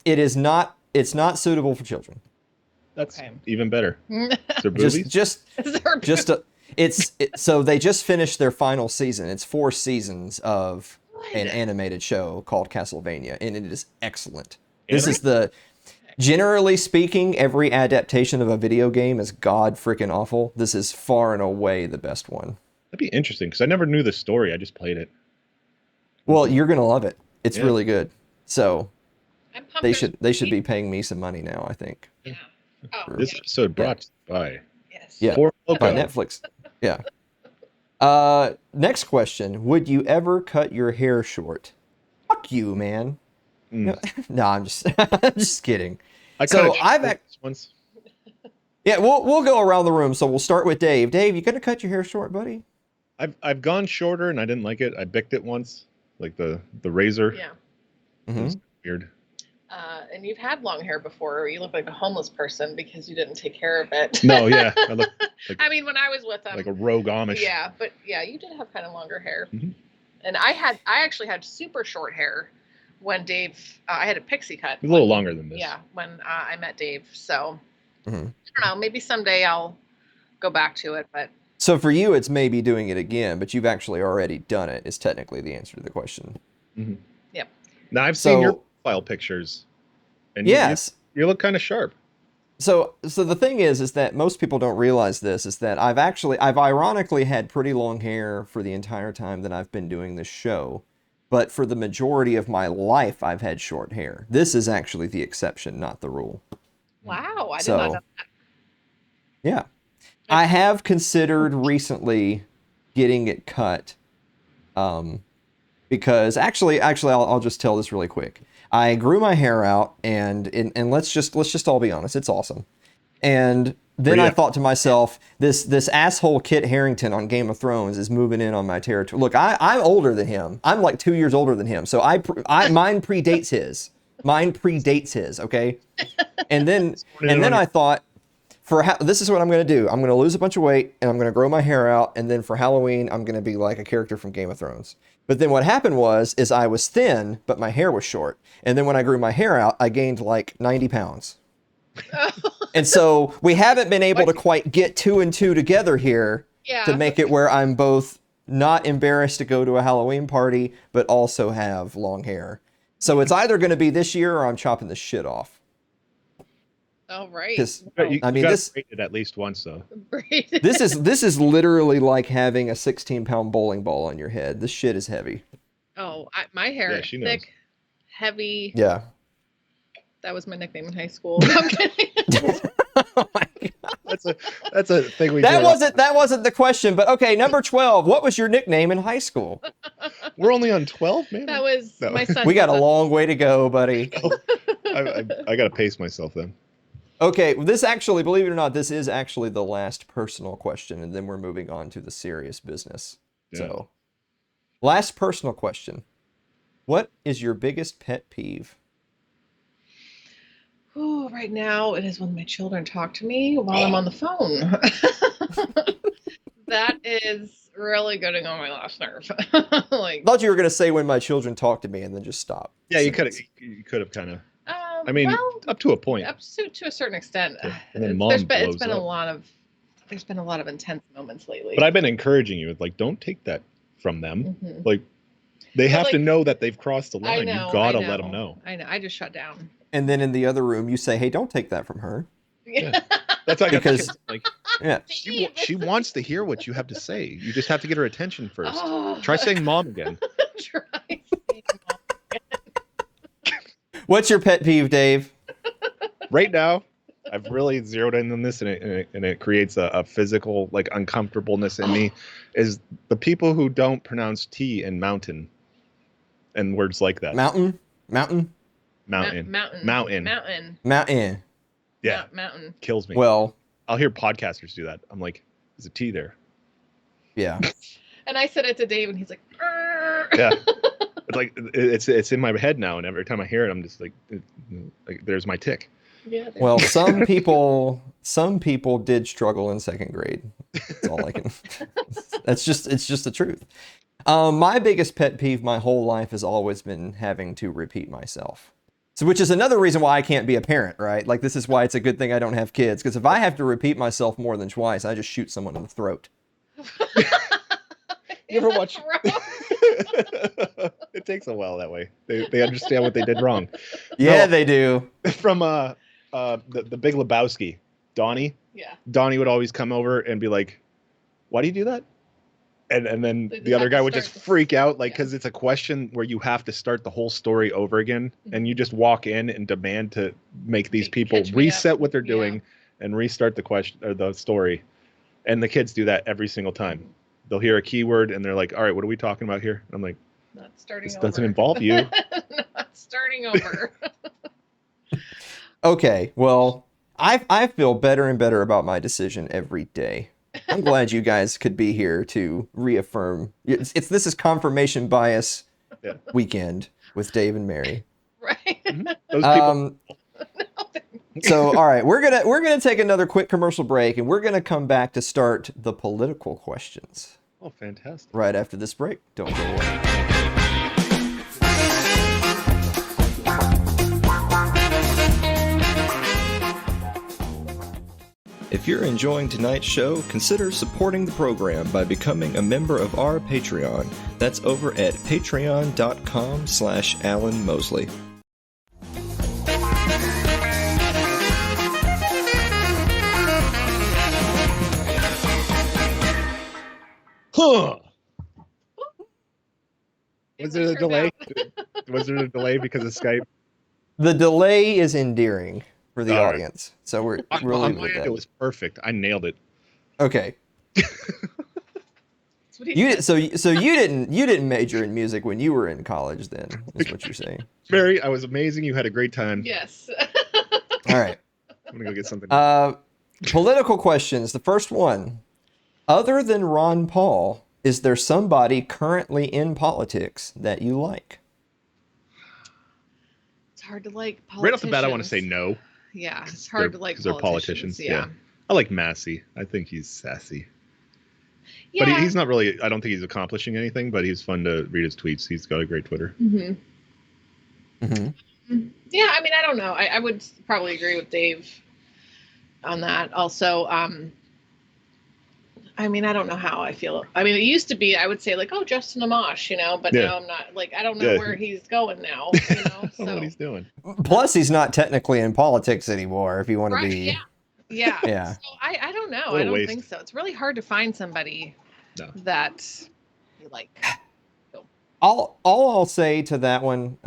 It is not. It's not suitable for children. That's Okay. even better. Is there boobies? So they just finished their final season. It's 4 seasons of an animated show called Castlevania, and it is excellent. This is generally speaking, every adaptation of a video game is god freaking awful. This is far and away the best one. That'd be interesting because I never knew the story. I just played it. Well, you're gonna love it. It's Yeah. really good. So I'm pumped they there's should be paying me some money now, I think. Yeah. Oh, This episode brought by yes. Yeah. Four By Loko. Netflix. Yeah. Next question. Would you ever cut your hair short? Fuck you, man. Mm. No, I'm just I'm just kidding. I So cut I've it once. Yeah, we'll go around the room. So we'll start with Dave. Dave, you gonna cut your hair short, buddy? I've gone shorter and I didn't like it. I bicked it once, like the razor. Yeah. It was weird. And you've had long hair before. You look like a homeless person because you didn't take care of it. No, yeah, I look like, I mean, when I was with them. like a rogue Amish. Yeah, but yeah, you did have kind of longer hair. Mhm. And I actually had super short hair when Dave. I had a pixie cut. It was a little longer than this. Yeah, when I met Dave. So Mhm. I don't know. Maybe someday I'll go back to it. But So for you, it's maybe doing it again, but you've actually already done it. Is technically the answer to the question. yep. Now I've seen your So- profile pictures, and Yes. you look kind of sharp. So the thing is that most people don't realize this is that I've ironically had pretty long hair for the entire time that I've been doing this show, but for the majority of my life I've had short hair. This is actually the exception, not the rule. Wow, I did So- not know that. Yeah. I have considered recently getting it cut. Because actually I'll just tell this really quick. I grew my hair out and let's just all be honest, it's awesome. And then Yeah. I thought to myself, this asshole Kit Harington on Game of Thrones is moving in on my territory. Look, I'm older than him. I'm like 2 years older than him. So mine predates his. Mine predates his, okay? And then I thought, this is what I'm going to do. I'm going to lose a bunch of weight and I'm going to grow my hair out. And then for Halloween, I'm going to be like a character from Game of Thrones. But then what happened is I was thin, but my hair was short. And then when I grew my hair out, I gained like 90 pounds. And so we haven't been able to quite get 2 and 2 together here Yeah. to make it where I'm both not embarrassed to go to a Halloween party, but also have long hair. So it's either going to be this year or I'm chopping the shit off. All right. 'Cause- You I mean, got this- rated at least once though. Braided. This is literally like having a 16-pound bowling ball on your head. This shit is heavy. Oh, my hair Yeah, is she knows. thick, heavy. Yeah. That was my nickname in high school. No, I'm kidding. Oh my God. That's a thing we That do. wasn't the question, but okay, number 12. What was your nickname in high school? We're only on 12, man. That was No. my son. We got a long way to go, buddy. I got to pace myself then. Okay, this actually, believe it or not, this is actually the last personal question, and then we're moving on to the serious business. Yeah. So, last personal question. What is your biggest pet peeve? Oh, right now it is when my children talk to me while I'm on the phone. That is really getting on my last nerve. I thought you were going to say when my children talk to me and then just stop. Yeah, you could have kind of. I mean, well, up to a point. up to a certain extent. Yeah. And then There's mom been, blows it's been up. there's been a lot of intense moments lately. But I've been encouraging you, like, don't take that from them. Mhm. Like, they But, have to like, know that they've crossed the I line. know, You gotta I know, let them know. I know. I just shut down. And then in the other room, you say, hey, don't take that from her. Yeah. That's like Because- like Yeah. she wants to hear what you have to say. You just have to get her attention first. Oh. Try saying mom again. Try saying mom. What's your pet peeve, Dave? Right now, I've really zeroed in on this, and it creates a physical like uncomfortableness in me. Is the people who don't pronounce T in mountain, and words like that. Mountain? Mountain. Mountain. Mountain. Mountain. Yeah, Mountain. kills me. Well, I'll hear podcasters do that. I'm like, there's a T there. yeah. And I said it to Dave, and he's like, "Arr." Yeah. It's like it's in my head now, and every time I hear it, I'm just like there's my tick. Yeah. Well, some people did struggle in second grade. That's all I can. It's just the truth. My biggest pet peeve my whole life has always been having to repeat myself. So, which is another reason why I can't be a parent, right? Like, this is why it's a good thing I don't have kids. Because if I have to repeat myself more than twice, I just shoot someone in the throat. You ever watch? It takes a while that way. They understand what they did wrong. Yeah, No. they do. From the Big Lebowski, Donnie would always come over and be like, "Why do you do that?" And then They the other have guy to would just start the- freak out, like, yeah. because it's a question where you have to start the whole story over again, and you just walk in and demand to make these people Catch me up. reset what they're Yeah. doing and restart the question or the story. And the kids do that every single time. They'll hear a keyword and they're like, "All right, what are we talking about here?" And I'm like, Not starting "This over. doesn't involve you." Not starting over. Okay, well, I feel better and better about my decision every day. I'm glad you guys could be here to reaffirm. This is confirmation bias Yeah. weekend with Dave and Mary. Right. Those people. So all right, we're gonna take another quick commercial break, and we're gonna come back to start the political questions Oh, fantastic. right after this break. Don't go away. If you're enjoying tonight's show, consider supporting the program by becoming a member of our Patreon. That's over at patreon.com/Alan Mosley. Huh. Was there a Turned delay? out. Was there a delay because of Skype? The delay is endearing for the All right. audience, so we'll On leave it my with end, that. it was perfect. I nailed it. Okay. That's what he said. So you didn't major in music when you were in college, then is what you're saying. Mary, I was amazing. You had a great time. Yes. All right. I'm gonna go get something. Political questions. The first one. Other than Ron Paul, is there somebody currently in politics that you like? It's hard to like politicians. Right off the bat, I want to say no. Yeah, it's hard to like 'cause they're politicians. politicians. Yeah. I like Massey. I think he's sassy. Yeah. But he's not really. I don't think he's accomplishing anything. But he's fun to read his tweets. He's got a great Twitter. hmm Mm-hmm. Yeah, I mean, I don't know. I would probably agree with Dave on that. Also, I mean, I don't know how I feel. I mean, it used to be I would say like, oh, Justin Amash, but Yeah. now I'm not. Like, I don't know Yeah. where he's going now. I don't know So what he's doing. Plus, he's not technically in politics anymore. If you want to right, be, yeah. Yeah. So I don't know. What a I don't waste. think so. It's really hard to find somebody No. that you like. all I'll say to that one,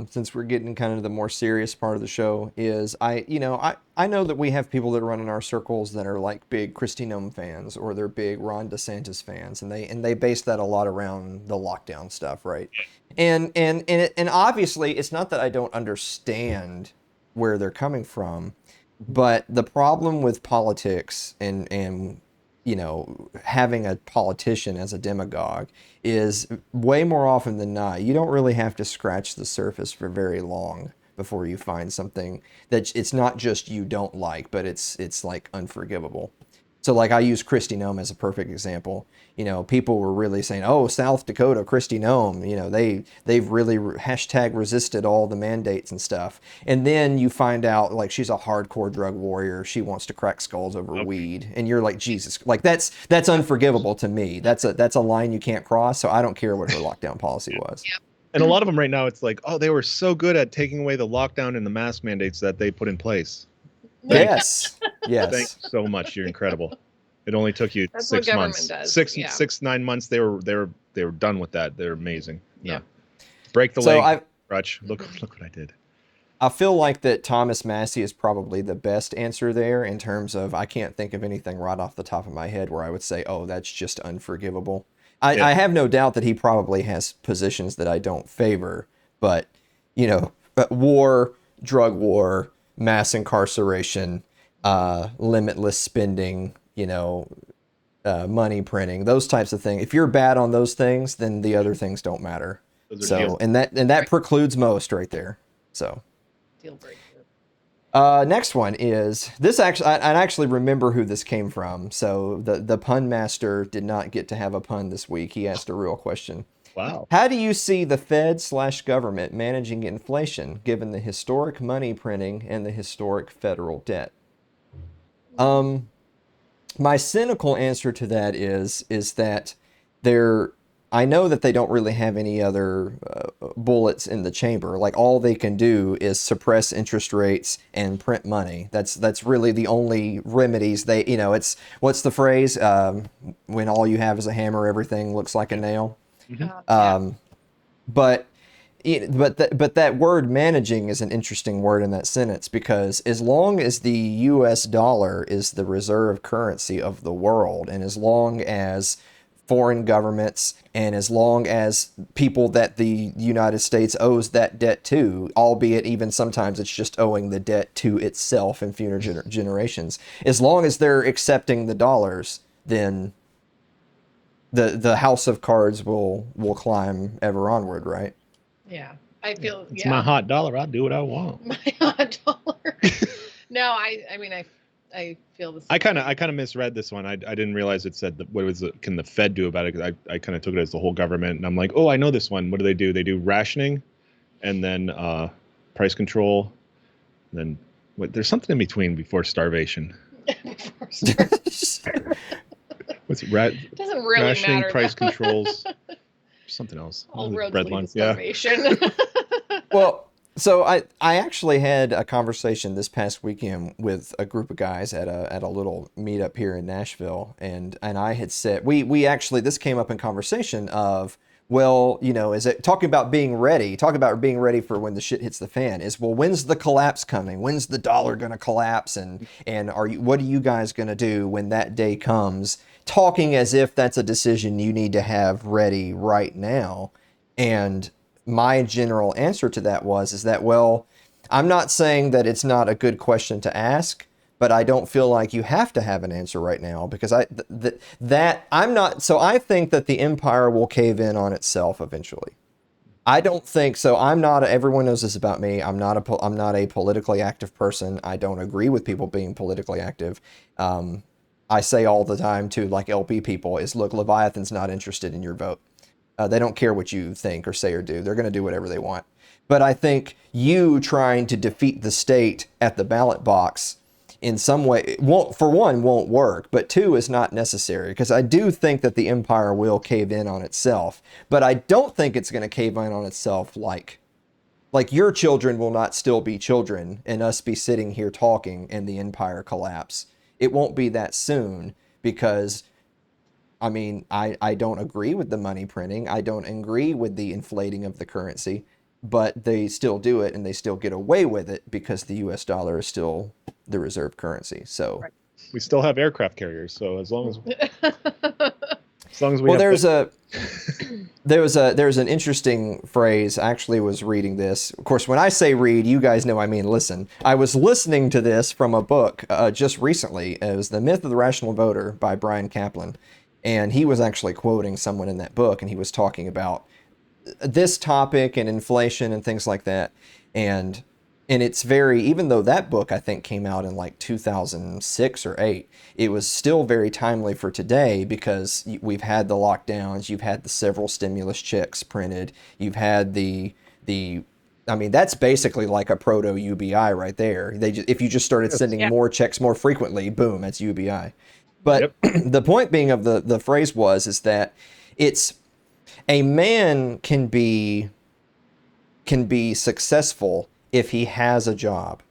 since we're getting kind of the more serious part of the show, is I know that we have people that run in our circles that are like big Kristi Noem fans, or they're big Ron DeSantis fans, and they base that a lot around the lockdown stuff, right? And obviously, it's not that I don't understand where they're coming from, but the problem with politics and having a politician as a demagogue is way more often than not, you don't really have to scratch the surface for very long before you find something that it's not just you don't like, but it's like unforgivable. So like I use Kristi Noem as a perfect example. People were really saying, "Oh, South Dakota, Kristi Noem, they've really hashtag resisted all the mandates and stuff." And then you find out like she's a hardcore drug warrior. She wants to crack skulls over weed, and you're like, Jesus, like that's unforgivable to me. That's a line you can't cross. So I don't care what her lockdown policy was. Yep. And a lot of them right now, it's like, oh, they were so good at taking away the lockdown and the mask mandates that they put in place. Yes. Thanks so much. You're incredible. It only took you That's 6 what months. government does. 6-9 months. They were done with that. They're amazing. Yeah. Break the leg, crutch. Look what I did. I feel like that Thomas Massey is probably the best answer there in terms of I can't think of anything right off the top of my head where I would say, oh, that's just unforgivable. I have no doubt that he probably has positions that I don't favor, but war, drug war, mass incarceration, limitless spending, money printing, those types of things. If you're bad on those things, then the other things don't matter. So, and that precludes most right there. So, deal breaker. Next one is this. Actually, I actually remember who this came from. So the pun master did not get to have a pun this week. He asked a real question. Wow. How do you see the Fed/government managing inflation given the historic money printing and the historic federal debt? My cynical answer to that is that I know that they don't really have any other bullets in the chamber. Like all they can do is suppress interest rates and print money. That's really the only remedies they. It's what's the phrase? When all you have is a hammer, everything looks like a nail. Mm-hmm. But that word managing is an interesting word in that sentence because as long as the U.S. dollar is the reserve currency of the world, and as long as foreign governments and as long as people that the United States owes that debt to, albeit even sometimes it's just owing the debt to itself and future generations, as long as they're accepting the dollars, then the house of cards will climb ever onward, right? Yeah, I feel. It's my hot dollar. I'll do what I want. My hot dollar. No, I mean, I feel the same. I kind of misread this one. I didn't realize it said can the Fed do about it? 'Cause I kind of took it as the whole government, and I'm like, oh, I know this one. What do? They do rationing, and then price control, and then there's something in between before starvation. What's it? It doesn't really rationing, matter. price controls, something else. All roads Bread lead lines, to starvation. Well, so I actually had a conversation this past weekend with a group of guys at a little meetup here in Nashville, and I had said we actually, this came up in conversation of, well, is it talking about being ready for when the shit hits the fan, is, well, when's the collapse coming? When's the dollar going to collapse? And what are you guys going to do when that day comes? Talking as if that's a decision you need to have ready right now. And my general answer to that is that, well, I'm not saying that it's not a good question to ask, but I don't feel like you have to have an answer right now because I think that the empire will cave in on itself eventually. I don't think so. Everyone knows this about me. I'm not a politically active person. I don't agree with people being politically active. I say all the time to like LP people is, look, Leviathan's not interested in your vote. They don't care what you think or say or do. They're going to do whatever they want. But I think you trying to defeat the state at the ballot box in some way, won't work, but two, is not necessary, because I do think that the empire will cave in on itself, but I don't think it's going to cave in on itself like your children will not still be children and us be sitting here talking and the empire collapse. It won't be that soon because, I mean, I don't agree with the money printing. I don't agree with the inflating of the currency, but they still do it and they still get away with it because the US dollar is still the reserve currency. So we still have aircraft carriers. So as long as As long as we Well, have there's an interesting phrase. I actually was reading this. Of course, when I say read, you guys know I mean listen. I was listening to this from a book just recently. It was The Myth of the Rational Voter by Brian Kaplan. And he was actually quoting someone in that book, and he was talking about this topic and inflation and things like that. And it's very, even though that book I think came out in like 2006 or 8, it was still very timely for today because we've had the lockdowns, you've had the several stimulus checks printed, you've had I mean, that's basically like a proto UBI right there. If you just started sending more checks more frequently, boom, that's UBI. But the point being of the phrase is that it's a man can be successful if he has a job,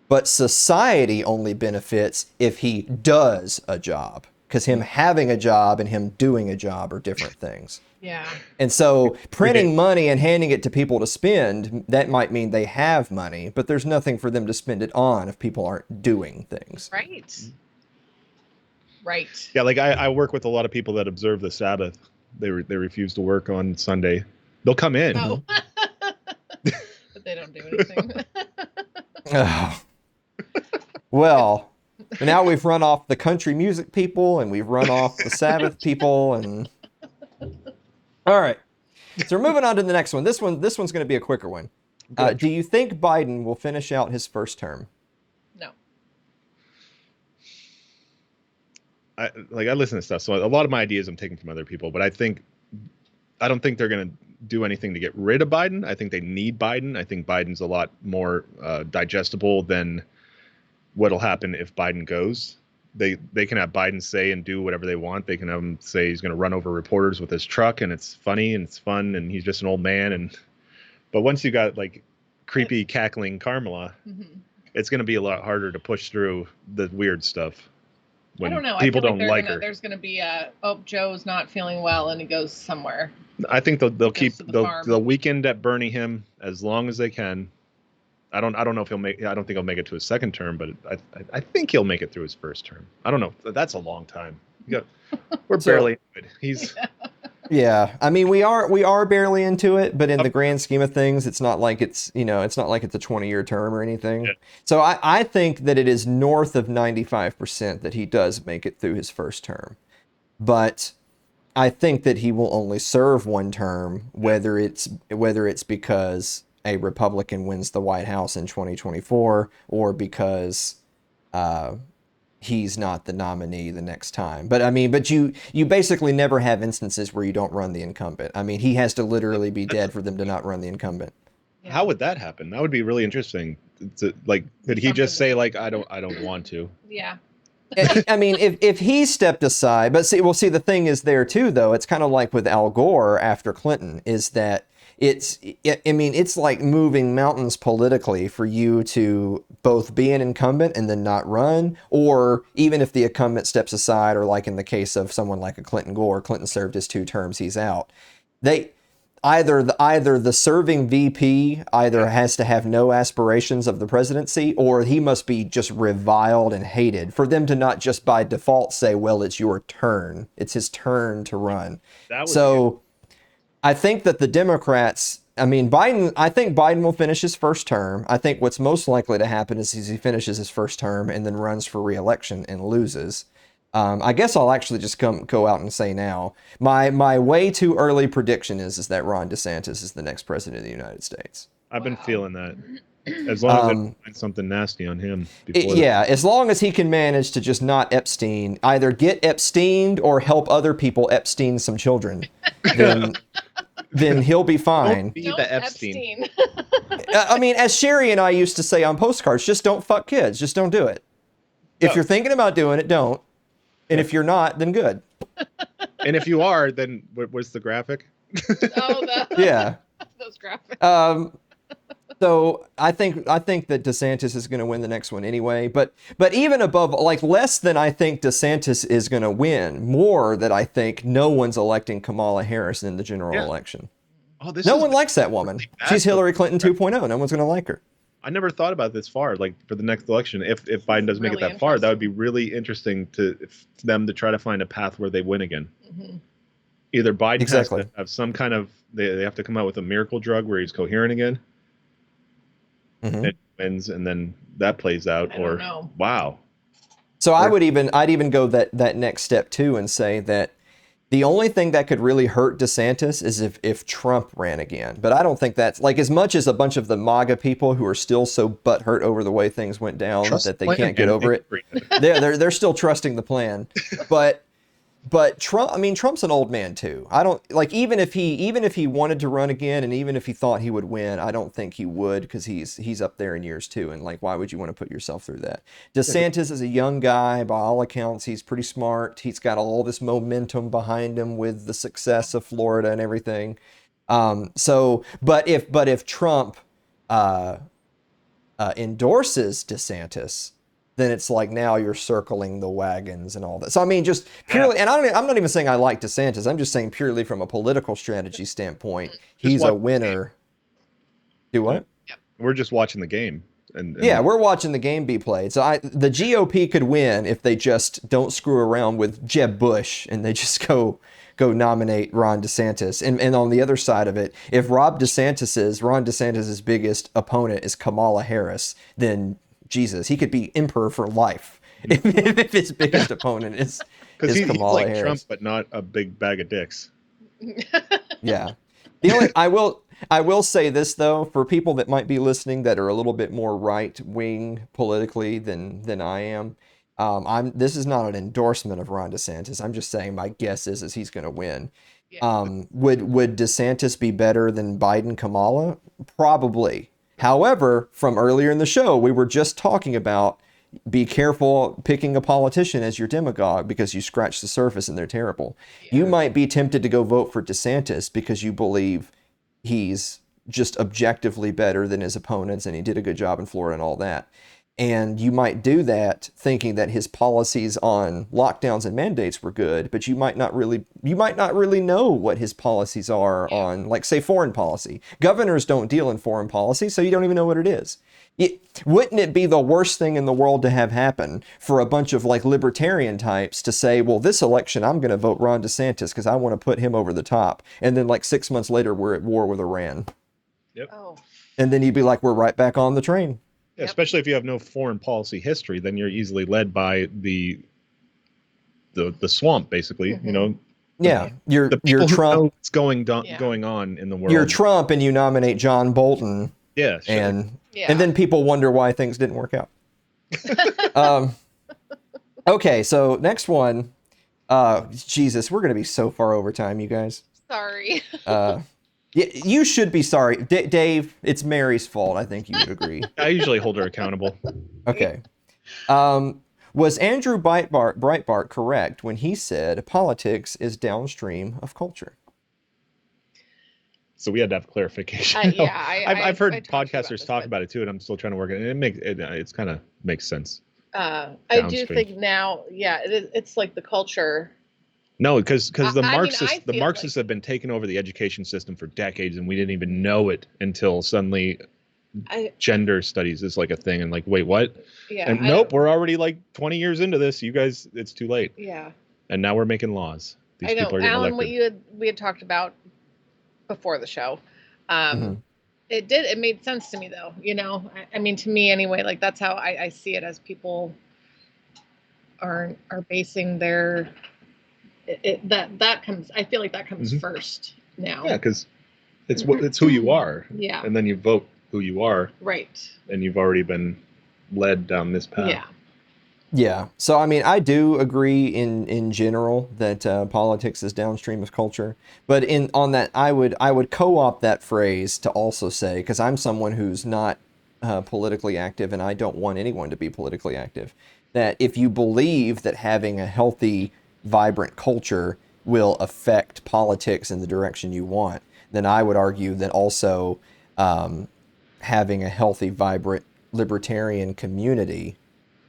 but society only benefits if he does a job, because him having a job and him doing a job are different things. Yeah. And so printing money and handing it to people to spend, that might mean they have money, but there's nothing for them to spend it on if people aren't doing things. Right. Right. Yeah, like I work with a lot of people that observe the Sabbath. They refuse to work on Sunday. They'll come in. Oh. But they don't do anything. Oh. Well, now we've run off the country music people and we've run off the Sabbath people, and all right. So we're moving on to the next one. This one's going to be a quicker one. Do you think Biden will finish out his first term? No. I listen to stuff, so a lot of my ideas I'm taking from other people, but I don't think they're going to do anything to get rid of Biden. I think they need Biden. I think Biden's a lot more digestible than what'll happen if Biden goes. They can have Biden say and do whatever they want. They can have him say he's going to run over reporters with his truck, and it's funny and it's fun, and he's just an old man. But once you got like creepy cackling Kamala, it's going to be a lot harder to push through the weird stuff. When I don't know. People I feel don't like her. There's going to be Joe's not feeling well and he goes somewhere. I think they'll keep the weekend at Bernie him as long as they can. I don't know if he'll make. I don't think he'll make it to his second term, but I think he'll make it through his first term. I don't know. That's a long time. We're barely. He's. Yeah, I mean we are barely into it, but in the grand scheme of things, it's not like it's a 20-year term or anything. Yeah. So I think that it is north of 95% that he does make it through his first term, but I think that he will only serve one term, whether it's because a Republican wins the White House in 2024 or because he's not the nominee the next time. But I mean, but you basically never have instances where you don't run the incumbent. I mean, he has to literally be dead for them to not run the incumbent. Yeah. How would that happen? That would be really interesting. Could he just say like, I don't want to? Yeah. I mean, if he stepped aside, but see, the thing is there too, though, it's kind of like with Al Gore after Clinton, is that it's like moving mountains politically for you to both be an incumbent and then not run, or even if the incumbent steps aside, or like in the case of someone like a Clinton served his 2 terms, he's out. Either the serving VP either has to have no aspirations of the presidency, or he must be just reviled and hated for them to not just by default say, well, it's your turn. It's his turn to run. I think that the Democrats, I think Biden will finish his first term. I think what's most likely to happen is he finishes his first term and then runs for re-election and loses. I guess I'll actually just go out and say now, my way too early prediction is that Ron DeSantis is the next president of the United States. I've been feeling that. As long as I find something nasty on him. As long as he can manage to just not Epstein, either get Epsteined or help other people Epstein some children, then he'll be fine. Don't be the Epstein. I mean, as Sherry and I used to say on postcards, just don't fuck kids. Just don't do it. If you're thinking about doing it, don't. And if you're not, then good. And if you are, then what's the graphic? Yeah. Those graphics. So I think that DeSantis is going to win the next one anyway. But even above, like less than I think DeSantis is going to win, more that I think no one's electing Kamala Harris in the general election. No one likes that woman. She's Hillary Clinton 2.0. No one's going to like her. I never thought about this far. Like for the next election, if Biden doesn't make it that far, that would be really interesting to them to try to find a path where they win again. Mm-hmm. Either Biden Exactly. has to have some kind of they have to come out with a miracle drug where he's coherent again Hmm. and wins, and then that plays out, I or don't know. wow. So Or- I'd even go that next step too and say that the only thing that could really hurt DeSantis is if Trump ran again. But I don't think that's like, as much as a bunch of the MAGA people who are still so butthurt over the way things went down Trust that the they plan, can't get man. over it. They're still trusting the plan. But Trump, I mean, Trump's an old man too. I don't like, even if he wanted to run again, and even if he thought he would win, I don't think he would, because he's up there in years too. And like, why would you want to put yourself through that? DeSantis is a young guy. By all accounts, he's pretty smart. He's got all this momentum behind him with the success of Florida and everything. But if Trump endorses DeSantis, then it's like now you're circling the wagons and all that. So I mean, just purely, and I'm not even saying I like DeSantis. I'm just saying purely from a political strategy standpoint, he's a winner. Do what? We're just watching the game, and Yeah, we're watching the game be played. So the GOP could win if they just don't screw around with Jeb Bush and they just go nominate Ron DeSantis. And on the other side of it, if Ron DeSantis's biggest opponent is Kamala Harris, then Jesus, he could be emperor for life if his biggest opponent is he's Kamala like Harris. Trump, but not a big bag of dicks. Yeah. I will say this though, for people that might be listening that are a little bit more right wing politically than I am, this is not an endorsement of Ron DeSantis. I'm just saying my guess is he's going to win. Yeah. Would DeSantis be better than Biden Kamala? Probably. However, from earlier in the show, we were just talking about be careful picking a politician as your demagogue because you scratch the surface and they're terrible. Yeah. You might be tempted to go vote for DeSantis because you believe he's just objectively better than his opponents and he did a good job in Florida and all that. And you might do that thinking that his policies on lockdowns and mandates were good, but you might not really know what his policies are on, like, say, foreign policy. Governors don't deal in foreign policy, so you don't even know what it is. Wouldn't it be the worst thing in the world to have happen for a bunch of like libertarian types to say, well, this election I'm going to vote Ron DeSantis because I want to put him over the top, and then like 6 months later we're at war with Iran, Oh. and then you'd be like, we're right back on the train. Yeah, especially if you have no foreign policy history, then you're easily led by the swamp, basically. Mm-hmm. You know, Yeah, the people you're who know Trump. what's going on in the world. You're Trump, and you nominate John Bolton, Yeah, sure. and Yeah. then people wonder why things didn't work out. Okay, so next one. Jesus, we're gonna be so far over time, you guys. Sorry. Yeah, you should be sorry, Dave. It's Mary's fault. I think you would agree. I usually hold her accountable. Okay. Was Andrew Breitbart correct when he said politics is downstream of culture? So we had to have clarification. Yeah, I've heard I talked to you about podcasters this, talk but- about it too, and I'm still trying to work it. And it's kind of makes sense. I do Downstream. think now, yeah, it's like the culture. No, because the I mean, Marxists I feel Marxists have been taking over the education system for decades, and we didn't even know it until suddenly gender studies is like a thing. And like, wait, what? Yeah. And nope, we're already like 20 years into this. You guys, it's too late. Yeah. And now we're making laws. These I know, people are getting Alan, elected. we had talked about before the show. Mhm. It made sense to me though. You know, I mean, to me anyway. Like that's how I see it, as people are basing their that comes. I feel like that comes Mhm. first now. Yeah, because it's who you are, Yeah. and then you vote who you are, Right. and you've already been led down this path. Yeah. Yeah. So, I mean, I do agree in general that politics is downstream of culture. But on that, I would co-opt that phrase to also say, because I'm someone who's not politically active, and I don't want anyone to be politically active, that if you believe that having a healthy, vibrant culture will affect politics in the direction you want, then I would argue that also having a healthy, vibrant, libertarian community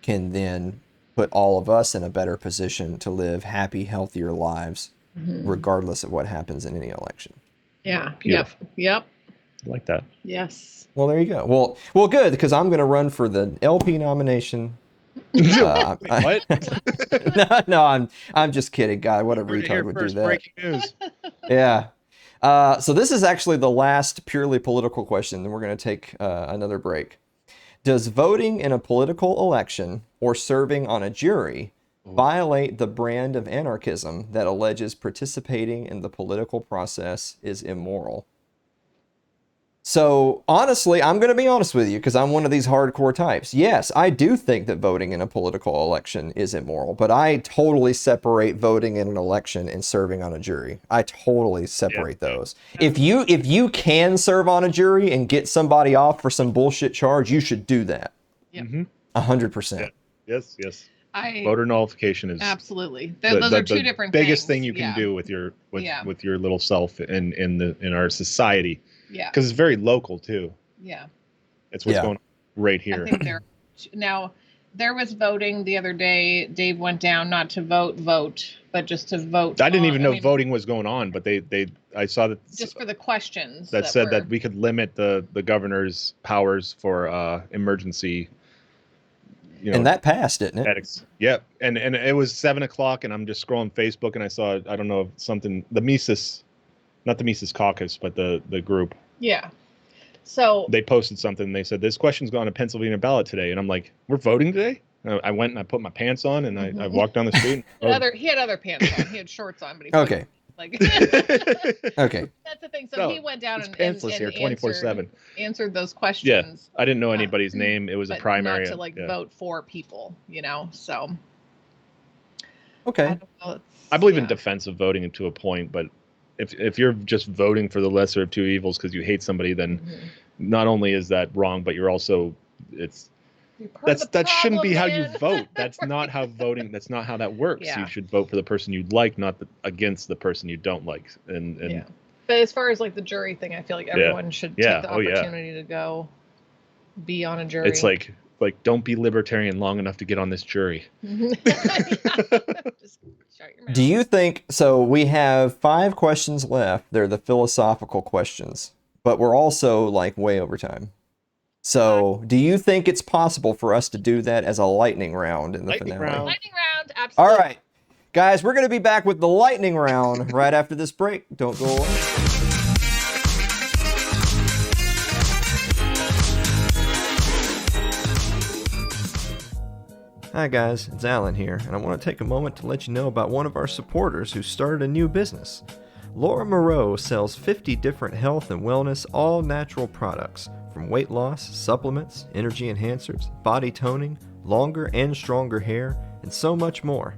can then put all of us in a better position to live happy, healthier lives, regardless of what happens in any election. Yeah. Beautiful. Yep. I like that. Yes. Well, there you go. Well, good, because I'm going to run for the LP nomination What? No, I'm just kidding, God. What a Heard it here retard would do first, that. breaking news. Yeah. So this is actually the last purely political question, then we're going to take another break. Does voting in a political election or serving on a jury violate the brand of anarchism that alleges participating in the political process is immoral? So honestly, I'm going to be honest with you because I'm one of these hardcore types. Yes, I do think that voting in a political election is immoral, but I totally separate voting in an election and serving on a jury. I totally separate those. If you can serve on a jury and get somebody off for some bullshit charge, you should do that. Yep. 100%. Yes. Voter nullification is absolutely. Those are two different biggest things. thing you can do with your Yeah. with your little self in our society. Yeah. Because it's very local too. Yeah. It's what's going on right here. I think there was voting the other day. Dave went down not to vote, but just to vote. I didn't even know voting was going on, but I saw that just for the questions that said that we could limit the governor's powers for emergency. And that passed, didn't it? Yep. And it was 7:00, and I'm just scrolling Facebook, and I saw, I don't know, something, the Mises, not the Mises Caucus, but the group. Yeah. So they posted something, and they said, this question's gone to Pennsylvania ballot today. And I'm like, we're voting today? I went and I put my pants on, and I walked down the street. He had other pants on. He had shorts on, but he okay. Okay. That's the thing. So he went down and pantsless here 24/7. Answered those questions. Yeah. I didn't know anybody's name. It was a primary. Not to vote for people, so. Okay. I believe in defensive voting to a point, but if you're just voting for the lesser of two evils because you hate somebody, then not only is that wrong, but you're also that shouldn't be how you vote. That's not how voting. That's not how that works. Yeah. You should vote for the person you like, not against the person you don't like. And yeah. But as far as like the jury thing, I feel like everyone should take the opportunity to go be on a jury. It's like don't be libertarian long enough to get on this jury. Just shut your mouth. Do you think so? We have 5 questions left. They're the philosophical questions, but we're also like way over time. So, do you think it's possible for us to do that as a lightning round in the finale? Lightning round, absolutely. All right, guys, we're going to be back with the lightning round right after this break. Don't go away. Hi guys, it's Alan here, and I want to take a moment to let you know about one of our supporters who started a new business. Laura Moreau sells 50 different health and wellness all-natural products, from weight loss, supplements, energy enhancers, body toning, longer and stronger hair, and so much more.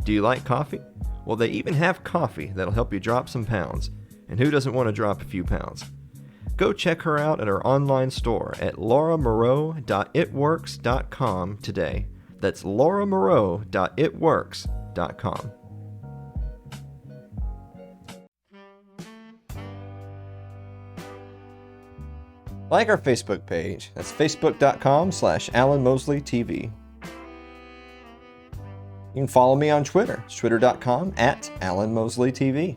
Do you like coffee? Well, they even have coffee that'll help you drop some pounds. And who doesn't want to drop a few pounds? Go check her out at her online store at lauramoreau.itworks.com today. That's lauramoreau.itworks.com. Like our Facebook page. That's facebook.com/AlanMosleyTV. You can follow me on Twitter. It's twitter.com/AlanMosleyTV.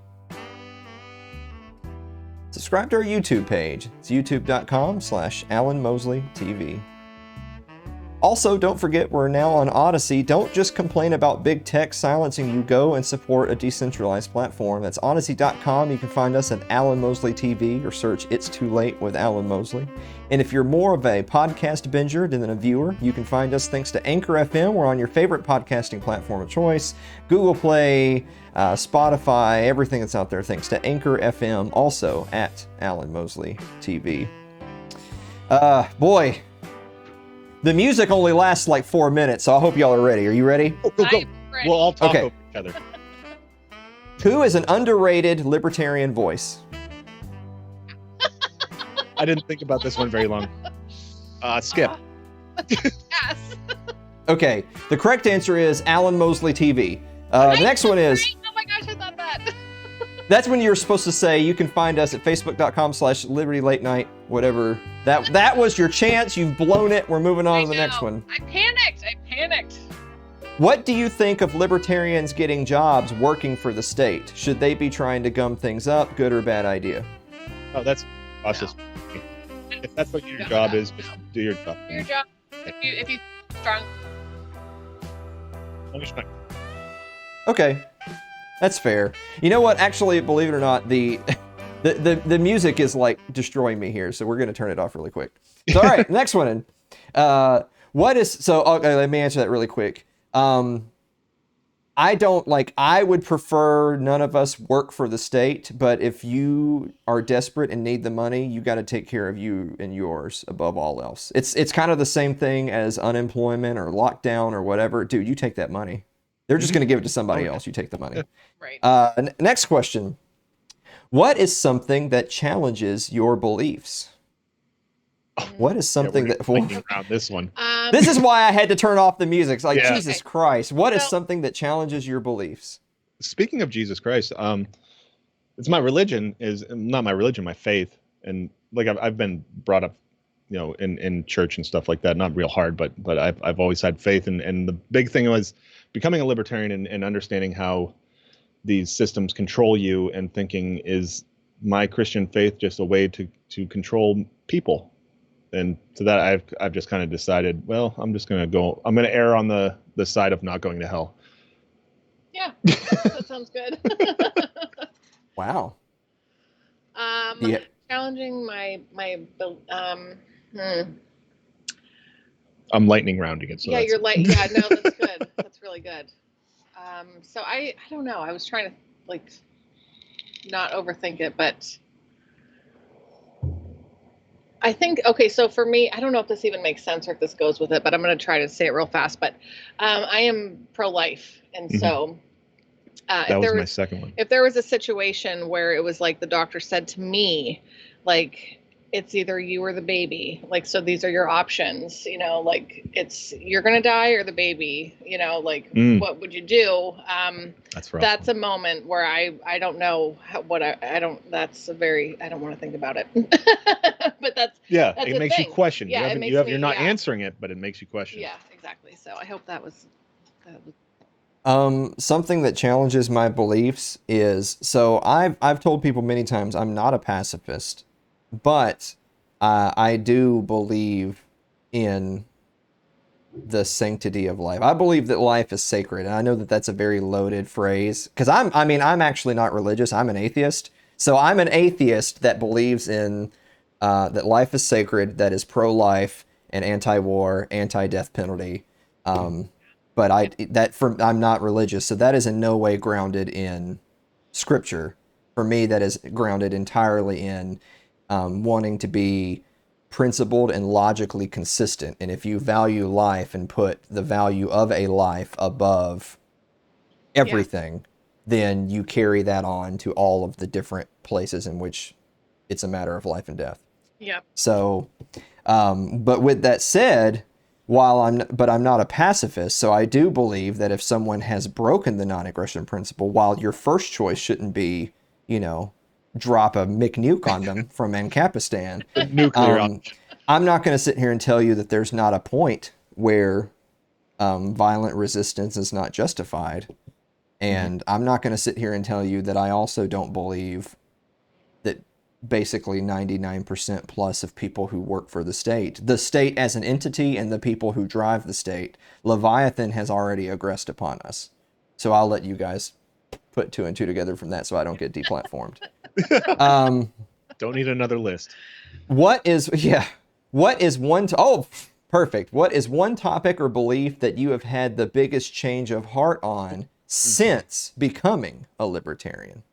Subscribe to our YouTube page. It's youtube.com/AlanMosleyTV. Also, don't forget we're now on Odyssey. Don't just complain about big tech silencing you. Go and support a decentralized platform. That's Odyssey.com. You can find us at Alan Mosley TV or search It's Too Late with Alan Mosley. And if you're more of a podcast binger than a viewer, you can find us thanks to Anchor FM. We're on your favorite podcasting platform of choice. Google Play, Spotify, everything that's out there thanks to Anchor FM. Also at Alan Mosley TV. Boy. The music only lasts like 4 minutes, so I hope y'all are ready. Are you ready? Go. We'll all talk over each other. Who is an underrated libertarian voice? I didn't think about this one very long. Skip. Yes. Okay, the correct answer is Alan Mosley TV. The next one is... Oh my gosh, I thought that. That's when you're supposed to say you can find us at facebook.com/Liberty Late Night, whatever. That was your chance. You've blown it. We're moving on to the next one. I panicked. What do you think of libertarians getting jobs working for the state? Should they be trying to gum things up? Good or bad idea? Oh, that's process. No. If that's what your job is, just do your job. Do your job. If you strong. Okay, that's fair. You know what? Actually, believe it or not, the music is like destroying me here, so we're gonna turn it off really quick. So, all right, next one. What is so? Okay, let me answer that really quick. I don't like. I would prefer none of us work for the state, but if you are desperate and need the money, you got to take care of you and yours above all else. It's kind of the same thing as unemployment or lockdown or whatever. Dude, you take that money. They're just going to give it to somebody else. You take the money. Right. Next question. What is something that challenges your beliefs? What is something that... around this one. This is why I had to turn off the music. It's like, Yeah. Jesus Christ. What is something that challenges your beliefs? Speaking of Jesus Christ, it's my religion is not my religion, my faith. And like I've been brought up, you know, in church and stuff like that. Not real hard, but I've always had faith. And the big thing was becoming a libertarian and understanding how these systems control you and thinking, is my Christian faith just a way to control people? And to that, I've just kind of decided, well, I'm going to err on the side of not going to hell. Yeah, that sounds good. Wow. Yeah. Challenging my I'm lightning rounding it. So yeah, that's... you're like, yeah, no, that's good. That's really good. So I don't know. I was trying to like not overthink it, but I think, okay, so for me, I don't know if this even makes sense or if this goes with it, but I'm going to try to say it real fast. But I am pro-life. And so that was my second one. If there was a situation where it was like the doctor said to me, like, it's either you or the baby, like, so these are your options, you know, like it's, you're going to die or the baby, you know, like what would you do? That's rough. That's a moment where I don't know what I don't, that's a very, I don't want to think about it, but that's it makes you question. Yeah, you're not answering it, but it makes you question. Yeah, exactly. So I hope that was something that challenges my beliefs is, so I've told people many times I'm not a pacifist, but I do believe in the sanctity of life. I believe that life is sacred, and I know that that's a very loaded phrase because I'm actually not religious. I'm an atheist, so I'm an atheist that believes in that life is sacred, that is pro-life and anti-war, anti-death penalty. But I'm not religious, so that is in no way grounded in scripture. For me, that is grounded entirely in wanting to be principled and logically consistent. And if you value life and put the value of a life above everything, then you carry that on to all of the different places in which it's a matter of life and death. Yeah. So, but with that said, I'm not a pacifist, so I do believe that if someone has broken the non-aggression principle, while your first choice shouldn't be, you know, drop a McNuke on them from Ancapistan, Nuclear option. I'm not going to sit here and tell you that there's not a point where violent resistance is not justified. And I'm not going to sit here and tell you that I also don't believe that basically 99% plus of people who work for the state as an entity and the people who drive the state, Leviathan has already aggressed upon us. So I'll let you guys put two and two together from that so I don't get deplatformed. Don't need another list. What is one perfect. What is one topic or belief that you have had the biggest change of heart on since becoming a libertarian?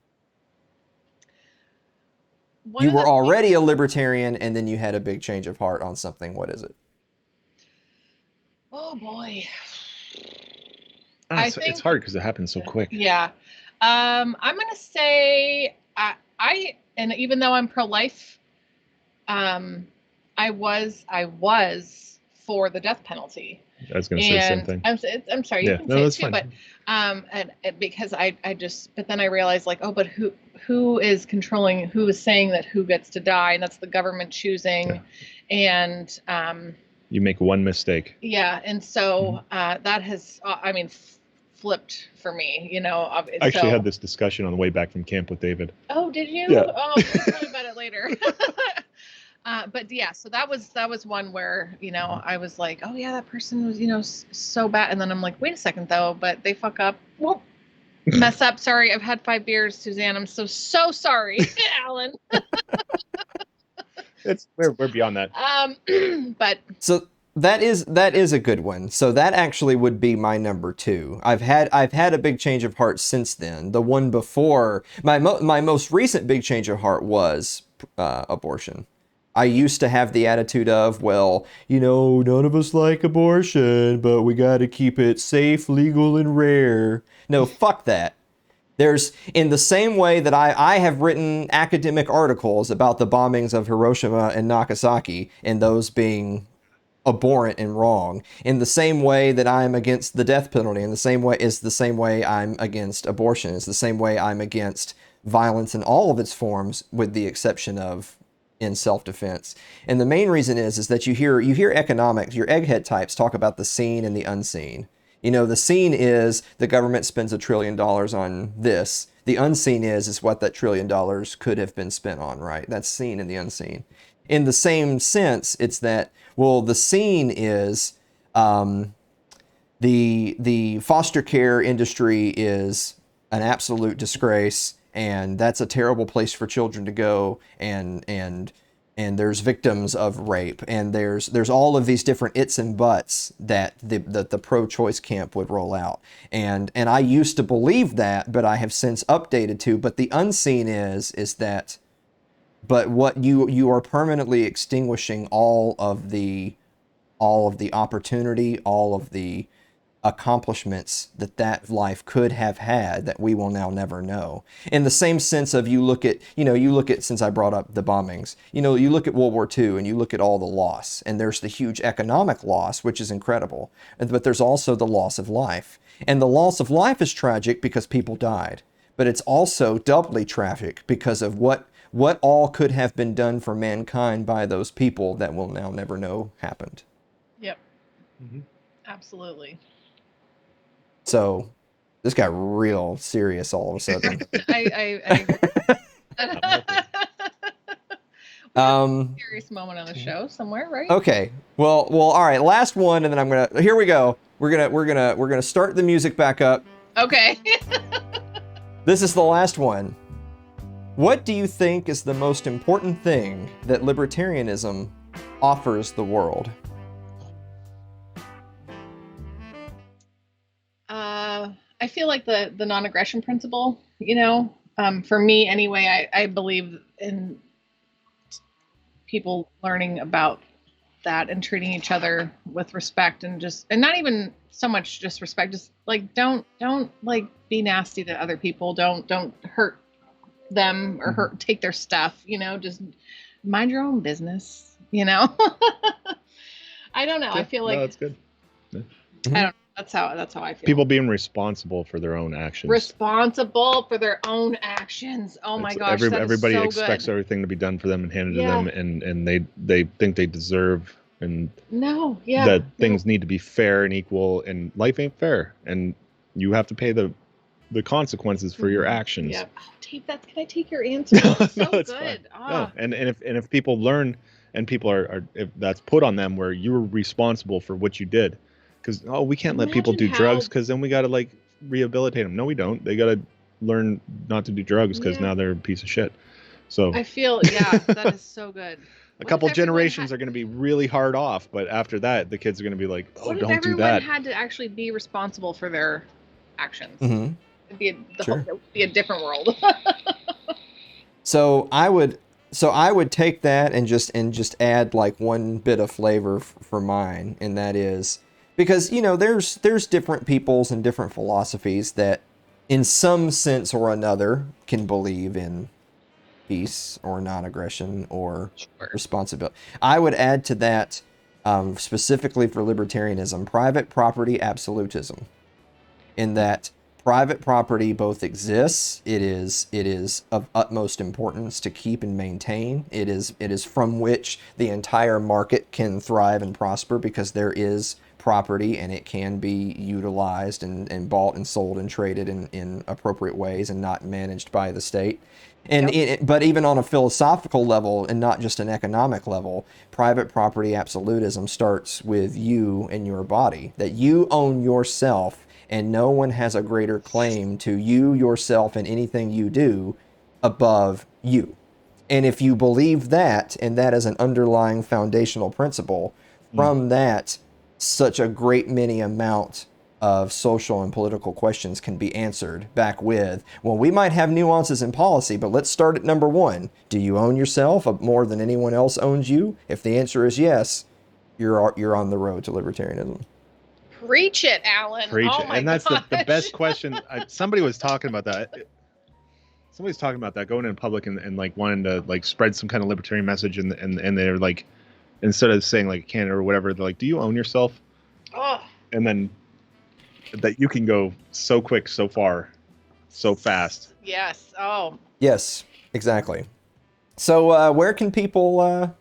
You were already a libertarian and then you had a big change of heart on something. What is it? Oh boy. It's hard because it happens so quick. Yeah. I'm going to say and even though I'm pro-life, I was for the death penalty. I was going to say the same thing. I'm sorry, you can say it too, but because but then I realized like, oh, but who is controlling, who is saying that who gets to die, and that's the government choosing, and you make one mistake. Yeah, and so that has, flipped for me, you know. I actually had this discussion on the way back from camp with David. Oh, did you? Yeah. Oh, we'll talk about it later. But yeah, so that was one where, you know, I was like, oh yeah, that person was, you know, so bad. And then I'm like, wait a second though, but they fuck up. Well, mess up. Sorry, I've had 5 beers, Suzanne. I'm so sorry, Alan. We're beyond that. But So that is a good one. So that actually would be my number 2. I've had a big change of heart since then. The one before my most recent big change of heart was abortion. I used to have the attitude of, well, you know, none of us like abortion, but we got to keep it safe, legal, and rare. No, fuck that. There's, in the same way that I have written academic articles about the bombings of Hiroshima and Nagasaki, and those being abhorrent and wrong, in the same way that I'm against the death penalty, in the same way I'm against abortion, it's the same way I'm against violence in all of its forms, with the exception of in self-defense. And the main reason is that you hear economics, your egghead types talk about the seen and the unseen. You know, the seen is the government spends $1 trillion on this. The unseen is what that $1 trillion could have been spent on, right? That's seen and the unseen. In the same sense, it's that, well, the seen is the foster care industry is an absolute disgrace, and that's a terrible place for children to go, and there's victims of rape, and there's all of these different its and buts that the pro-choice camp would roll out, and I used to believe that, but I have since updated to. But the unseen is that, but what you are permanently extinguishing all of the opportunity, all of the accomplishments that life could have had that we will now never know. In the same sense of, you look at, since I brought up the bombings, you look at World War II and you look at all the loss, and there's the huge economic loss, which is incredible, but there's also the loss of life. And the loss of life is tragic because people died, but it's also doubly tragic because of what all could have been done for mankind by those people that we'll now never know happened. Yep. Mm-hmm. Absolutely. So this got real serious all of a sudden. Serious moment on the show somewhere, right? Okay. Well, all right. Last one, and then here we go. We're gonna start the music back up. Okay. This is the last one. What do you think is the most important thing that libertarianism offers the world? I feel like the non-aggression principle, for me anyway, I believe in people learning about that and treating each other with respect, and not even so much just respect, just like don't like be nasty to other people, don't hurt them or take their stuff, just mind your own business, I don't know. I feel like that's good. I don't know. That's how I feel. People being responsible for their own actions. Responsible for their own actions. Oh my gosh, everybody so expects good. everything to be done for them and handed to them, and they think they deserve, and that things need to be fair and equal, and life ain't fair, and you have to pay the consequences for your actions. Yeah. Oh, take that. Can I take your answer? That's so good. No. And if people learn, and people are if that's put on them, where you're responsible for what you did. Because we can't let people do drugs, because then we got to rehabilitate them. No, we don't. They got to learn not to do drugs, because now they're a piece of shit. So I feel that is so good. A couple generations are going to be really hard off, but after that, the kids are going to be like, "Oh, don't do that." Everyone had to actually be responsible for their actions. Mm-hmm. It'd be a different world. So I would take that and just add one bit of flavor for mine, and that is, because there's different peoples and different philosophies that in some sense or another can believe in peace or non-aggression or responsibility. I would add to that, specifically for libertarianism, private property absolutism, in that private property both exists, it is of utmost importance to keep and maintain. It is from which the entire market can thrive and prosper, because there is property, and it can be utilized and bought and sold and traded in appropriate ways and not managed by the state. And but even on a philosophical level and not just an economic level, private property absolutism starts with you and your body, that you own yourself and no one has a greater claim to you, yourself, and anything you do above you. And if you believe that, and that is an underlying foundational principle, from that, such a great many amount of social and political questions can be answered back with, well, we might have nuances in policy, but let's start at number one. Do you own yourself more than anyone else owns you? If the answer is yes, you're on the road to libertarianism. Preach it, Alan. Preach Oh it. my And that's the gosh. best question. Somebody was talking about that. Somebody's talking about that, going in public and like wanting to like spread some kind of libertarian message, and they're like, instead of saying like Canada or whatever, they're like, do you own yourself? Oh, And then that you can go so quick, so far, so fast. yes. Oh, Yes, exactly. So where can people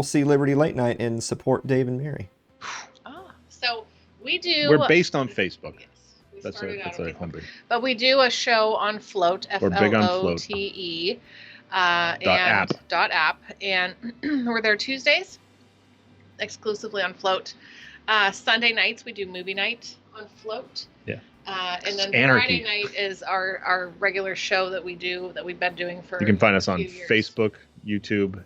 see Liberty Late Night and support Dave and Mary? so we do. We're based on Facebook. Yes, we That's started our, out that's on our Facebook. company. But we do a show on Float, We're big on Float. FLOTE, app. .app, and we're there Tuesdays, exclusively on Float. Sunday nights we do movie night on Float. Yeah. And then Anarchy. Friday night is our regular show that we do, that we've been doing for. You can find us on few years. Facebook, YouTube,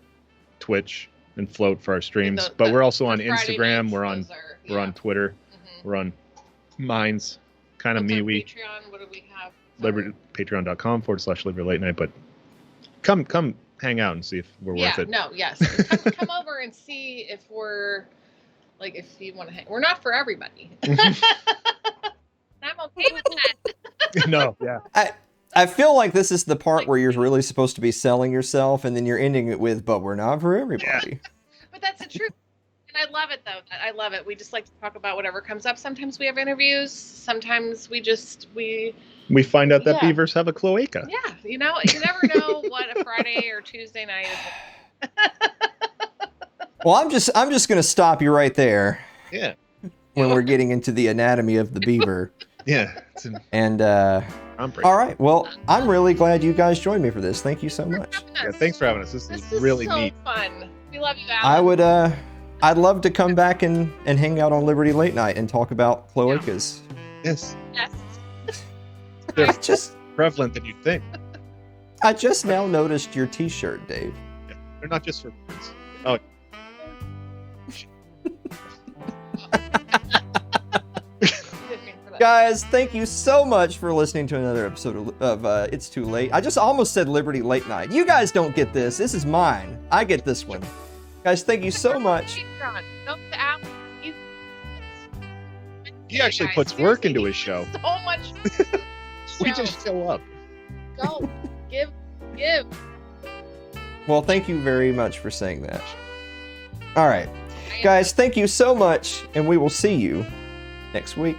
Twitch, and Float for our streams. The- but the- we're also on the Friday Instagram. nights, We're on those are- we're on Twitter. Mhm. We're on Minds. Kind of What's our MeWe. Patreon? What do we have? Patreon.com/Liberty Late Night. But come hang out and see if we're Yeah, worth it. no, yes. Come over and see if we're, like, if you want to hang. We're not for everybody. I'm okay with that. No, yeah. I feel like this is the part where you're really supposed to be selling yourself, and then you're ending it with, but we're not for everybody. But that's the truth. And I love it, though. I love it. We just like to talk about whatever comes up. Sometimes we have interviews. Sometimes we We find out that Yeah. beavers have a cloaca. yeah, you never know what a Friday or Tuesday night is. Well, I'm just going to stop you right there Yeah. when we're getting into the anatomy of the beaver. Yeah. It's And groundbreaking. all right, well, I'm really glad you guys joined me for this. Thank you so much. Yeah, thanks for having us. This This is really so neat. fun. We love you, Alan. I would I'd love to come back and hang out on Liberty Late Night and talk about cloacas. Yes. Yes. They're I just prevalent than you'd think. now noticed your t-shirt, Dave. They're not just for birds. Oh, You didn't mean for that. Guys, thank you so much for listening to another episode of It's Too Late. I just almost said Liberty Late Night. You guys don't get this. This is mine. I get this one. Guys, thank you so much. Patreon. Go to Alan. he actually Guys, puts work into his seriously, show. So much. We show. just show up. Go. Give. Well, thank you very much for saying that. All right. Guys, thank you so much, and we will see you next week.